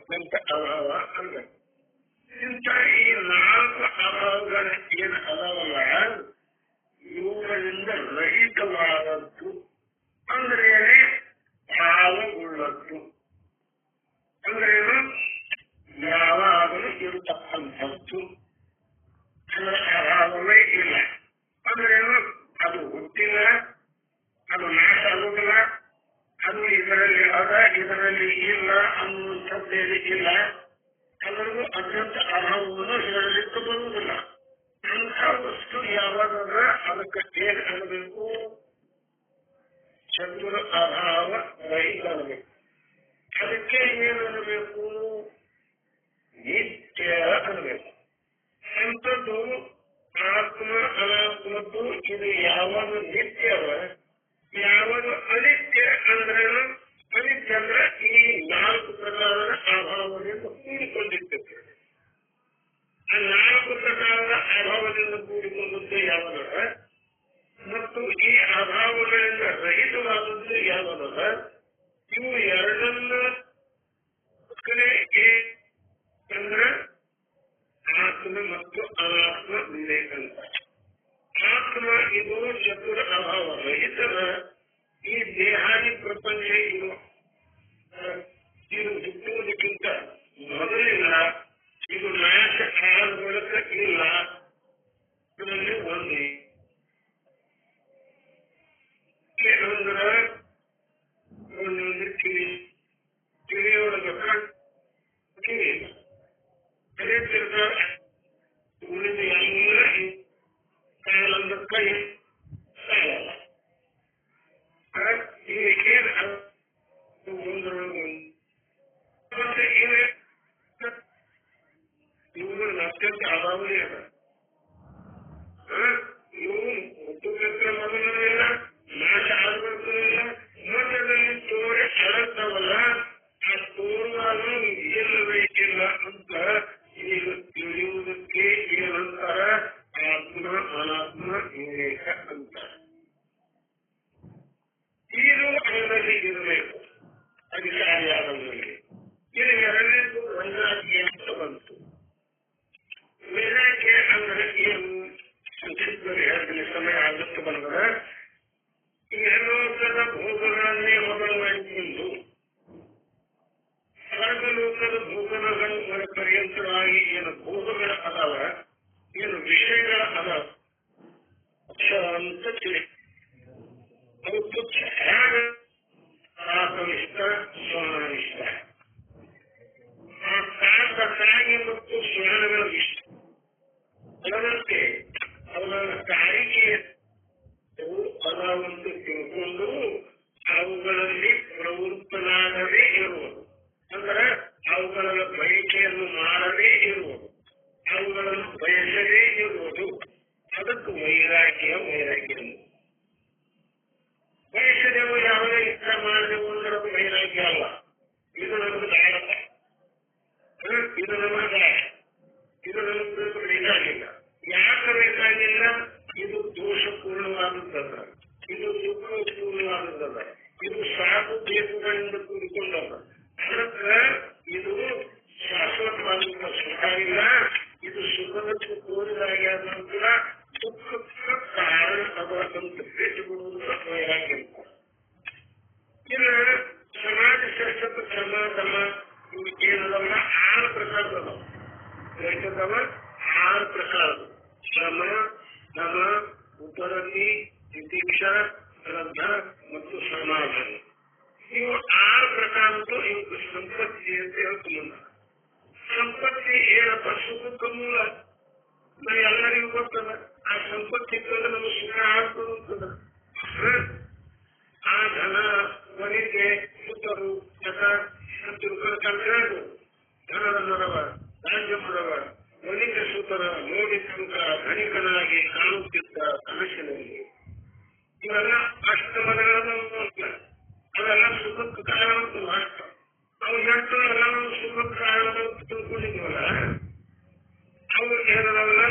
Speaker 1: ಅತ್ಯಂತ ಅಭಾವ ಅಂದ್ರೆ ಇಂಥ ಈ 4 ಅಭಾವಗಳ ಏನು ಅದಾವಲ್ಲ ಇವುಗಳಿಂದ ರಹಿತವಾದದ್ದು ಅಂದ್ರೆ ಭಾವವುಳ್ಳದ್ದು ಅಂದ್ರೇನು ಯಾವಾಗಲೂ ಇರತಕ್ಕಂಥದ್ದು ಅದರ ಅಭಾವವೇ ಇಲ್ಲ ಅಂದ್ರೇನು ಅದು ಹುಟ್ಟಿಲ್ಲ ಅದು ನಾಶ ಆಗುವುದಿಲ್ಲ ಅದು ಇದರಲ್ಲಿ ಅದ ಇದರಲ್ಲಿ ಇಲ್ಲ ಅನ್ನುವಂಥದ್ದೇನು ಇಲ್ಲ ಅದರಲ್ಲೂ ಅತ್ಯಂತ ಅಭಾವವನ್ನು ಹೇಳಲಿಕ್ಕೆ ಬರುವುದಿಲ್ಲ ಅಂಥ ವಸ್ತು ಯಾವಾಗಂದ್ರ ಅದಕ್ಕೆ ಏನ್ ಅನ್ನಬೇಕು ಚತುರ ಅಭಾವ ರಹಿತ ಅನ್ನಬೇಕು ಅದಕ್ಕೆ ಏನ್ ಅನ್ನಬೇಕು ನಿತ್ಯ ಅನ್ನಬೇಕು ಅಂಥದ್ದು ಆತ್ಮ ಅನಾತ್ಮದ್ದು ಇದು ಯಾವಾಗ ನಿತ್ಯವ ಯಾವಾಗ ಅನಿತ್ಯ ಅಂದ್ರೇನು ಅನಿತ್ಯ ಅಂದ್ರೆ ಈ 4 ಪ್ರಕಾರದ ಅಭಾವದಿಂದ ಕೂಡಿಕೊಂಡಿರ್ತದೆ ಆ 4 ಪ್ರಕಾರದ ಅಭಾವದಿಂದ ಕೂಡಿಕೊಂಡದ್ದು ಯಾವಾಗ ಮತ್ತು ಈ ಅಭಾವಗಳಿಂದ ರಹಿತವಾದದ್ದು ಯಾವಾಗ ಇವು ಎರಡನ್ನ ಅಂದ್ರೆ ಆತ್ಮ ಮತ್ತು ಅನಾತ್ಮ ವಿವೇಕ ಅಂತ ಆತ್ಮ ಇದು ಚತುರ ಅಭಾವ ರಹಿತರ ಈ ದೇಹಾದಿ ಪ್ರಪಂಚ ಇದು ಹುಟ್ಟುವುದಕ್ಕಿಂತ ಮೊದಲಿಲ್ಲ ಇದು ನಾಶ ಆದ ಬಳಿಕ ಇಲ್ಲ ಇದರಲ್ಲಿ ಒಂದೇ ಅಂದ್ರೆ ಒಂದು ಕಿವಿಯೊಳಗ ಕಿವಿ ಅದೇ ತಿರ್ಗ ಉಳಿದ ಎಲ್ಲ ಕಾಲಂದ ಕೈ ಸಾಯಲ್ಲ ಮತ್ತೆ ಇವುಗಳು ಅತ್ಯಂತ ಅಭಾವನೆ ಅದ ಇವು ಹುಟ್ಟುತ್ತಿದ್ರೆ ಮೊದಲು ಇಲ್ಲ ನಾಶ ಆಗಬೇಕು ಇಲ್ಲ ಮಧ್ಯದಲ್ಲಿ ತೋರಿ ಅಳತ್ತವಲ್ಲ ಆ ತೋರುವಾಗ ಇಲ್ಲಬೇಕಿಲ್ಲ ಅಂತ ಈಗ ತಿಳಿಯುವುದಕ್ಕೆ ಏನಂತಾರ ಆತ್ಮ ಅನಾತ್ಮ ವಿವೇಕ ಅಂತಾರ ಇದು ಅವರಲ್ಲಿ ಇರಬೇಕು ಅಧಿಕಾರಿಯಾದವರಲ್ಲಿ ಇದು ಎರಡನೇದು ವೈರಾಗ್ಯ ಅಂತ ಬಂತು ವೈರಾಗ್ಯ ಅಂದ್ರೆ ಏನು ಸಂಕ್ಷಿಪ್ತವಾಗಿ ಹೇಳ್ತೀನಿ ಸಮಯ ಆಗುತ್ತೆ ಬಂದ್ರೆ ಈ ಲೋಕದ ಭೋಗಗಳನ್ನೇ ಮೊದಲು ಮಾಡಿಕೊಂಡು ಸ್ವರ್ಗಲೋಕದ ಭೋಗಗಳ ಪರ್ಯಂತವಾಗಿ ಏನು ಭೋಗಗಳ ಅದಾವ ಏನು ವಿಷಯಗಳ ಅದಾವ ಅಂತ ತಿಳಿ ಅದು ತುಚ್ಛ ಹೇಗೆ ಆತ್ಮನಿಷ್ಠ ಸ್ವನಿಷ್ಠ ಆ ಕಾಗಿ ಮತ್ತು ಸ್ವರ್ಣಗಳ ಇಷ್ಟ ಅದರಂತೆ ಅವರ ಕಾರಿಗೆ ಅದಾವಂತ ತಿಳ್ಕೊಂಡು ಅವುಗಳಲ್ಲಿ ಪ್ರವೃತ್ತನಾಗದೇ ಇರುವುದು ಅಂದ್ರೆ ಅವುಗಳ ಬಯಕೆಯನ್ನು ಮಾಡದೇ ಇರುವುದು ಅವುಗಳನ್ನು ಬಯಸದೇ ಇರುವುದು ಅದಕ್ಕೆ ವೈರಾಗ್ಯ ಬಯಸದೆವು ಯಾವುದೇ ಇಷ್ಟ ಮಾಡದೆವು ಅಂದ್ರೆ ಅದು ವೈರಾಗ್ಯ ಅಲ್ಲ ಇದು ನಮಗೆ ದಾಯಕ ಇದು ನಮಗೆ ದಾಯ ಇದು ನಮಗೆ ಬೇಕಾಗಿಲ್ಲ ಯಾಕೆ ಬೇಕಾಗಿಲ್ಲ ಇದು ದೋಷಪೂರ್ಣವಾದದ್ದಲ್ಲ ಇದು ದುಃಖಪೂರ್ಣವಾದದ್ದಲ್ಲ ಇದು ಸಾಕು ಬೇಕುಗಳಿಂದ ಕೂಡಿಕೊಂಡಲ್ಲ ಅದಕ್ಕೆ ಇದು ಶಾಶ್ವತವಾದಂತಹ ಸುಖ ಇಲ್ಲ ಇದು ಸುಖದಕ್ಕೆ ತೋರಿದಾಗ್ಯಾದ ನಂತರ ದುಃಖಕ್ಕೆ ಕಾರಣ ಅದಕ್ಕಂತ ಬಿಟ್ಟುಬಿಡುವುದು ವೈರಾಗ್ಯ ಇನ್ನು ಸಮಾಜ ಶಾಸ್ತ್ರ ಸಮಾಗಮ ಏನದಲ್ಲ 6 ಪ್ರಕಾರದವ ಹೇಳ್ತದವ 6 ಪ್ರಕಾರಗಳು ಶ್ರಮ ದಮ ಉಪರತಿ ತಿತಿಕ್ಷಾ ಶ್ರದ್ಧಾ ಮತ್ತು ಸಮಾಧಾನ ಇವು 6 ಪ್ರಕಾರದ್ದು ಇವು ಸಂಪತ್ತಿ ಅಂತ ಹೇಳ್ಕೊಂಡ ಸಂಪತ್ತಿ ಏನಪ್ಪ ಸುಖಕ್ಕೆ ಮೂಲ ಎಲ್ಲರಿಗೂ ಗೊತ್ತದ ಆ ಸಂಪತ್ತಿ ಇತ್ತಂದ್ರೆ ನಮಗೆ ಸುಖ ಆಗ್ತದ ಆ ಧನ ವನಿತೆ ಸುತ್ತರು ಜಗ ತಿಳ್ಕೊಂಡು ಧನದ ಮರವ ರಾಜ್ಯ ಮರವ ವನಿತೆ ಸುತರ ನೋಡಿ ತನಕ ಧನಿಕನಾಗಿ ಕಾಣುತ್ತಿದ್ದ ಕನಸಿನಲ್ಲಿ ಇವೆಲ್ಲ ಅಷ್ಟಮಗಳನ್ನು ಅವೆಲ್ಲ ಸುಖಕ್ಕೆ ಕಾರಣ ಅಷ್ಟ ಅವು ಎಷ್ಟು ಎಲ್ಲ ಸುಖಕ್ಕೆ ಕಾರಣ ತಿಳ್ಕೊಂಡಿದ್ವಲ್ಲ ಅವು ಏನಲ್ಲ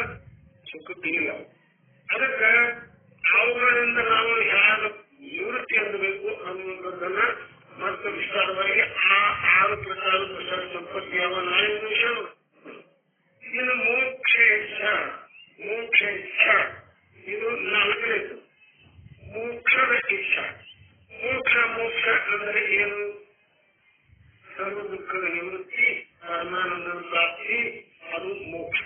Speaker 1: ಸುಖಕ್ಕಿಲ್ಲ ಅದಕ್ಕೆ ಅವುಗಳಿಂದ ನಾವು ಯಾರ ನಿವೃತ್ತಿ ಆಗಬೇಕು ಅನ್ನುವಂಥದ್ದನ್ನ ಮತ್ತೆ ವಿಸ್ತಾರವಾಗಿ ಆ 6 ಪ್ರಕಾರದ ಸಂಪತ್ತಿ ಯಾವ ನಾಲ್ಕು ನಿಮಿಷ. ಇನ್ನು ಮೋಕ್ಷೇಚ್ಛ, ಮೋಕ್ಷೇಚ್ಛ ಇದು ನಾಲ್ಕನೇದು. ಮೋಕ್ಷದ ಇಚ್ಛ. ಮೋಕ್ಷ, ಮೋಕ್ಷ ಅಂದರೆ ಏನು? ಸರ್ವ ದುಃಖದ ನಿವೃತ್ತಿ, ಪರಮಾನಂದದ ಪ್ರಾಪ್ತಿ, ಅದು ಮೋಕ್ಷ.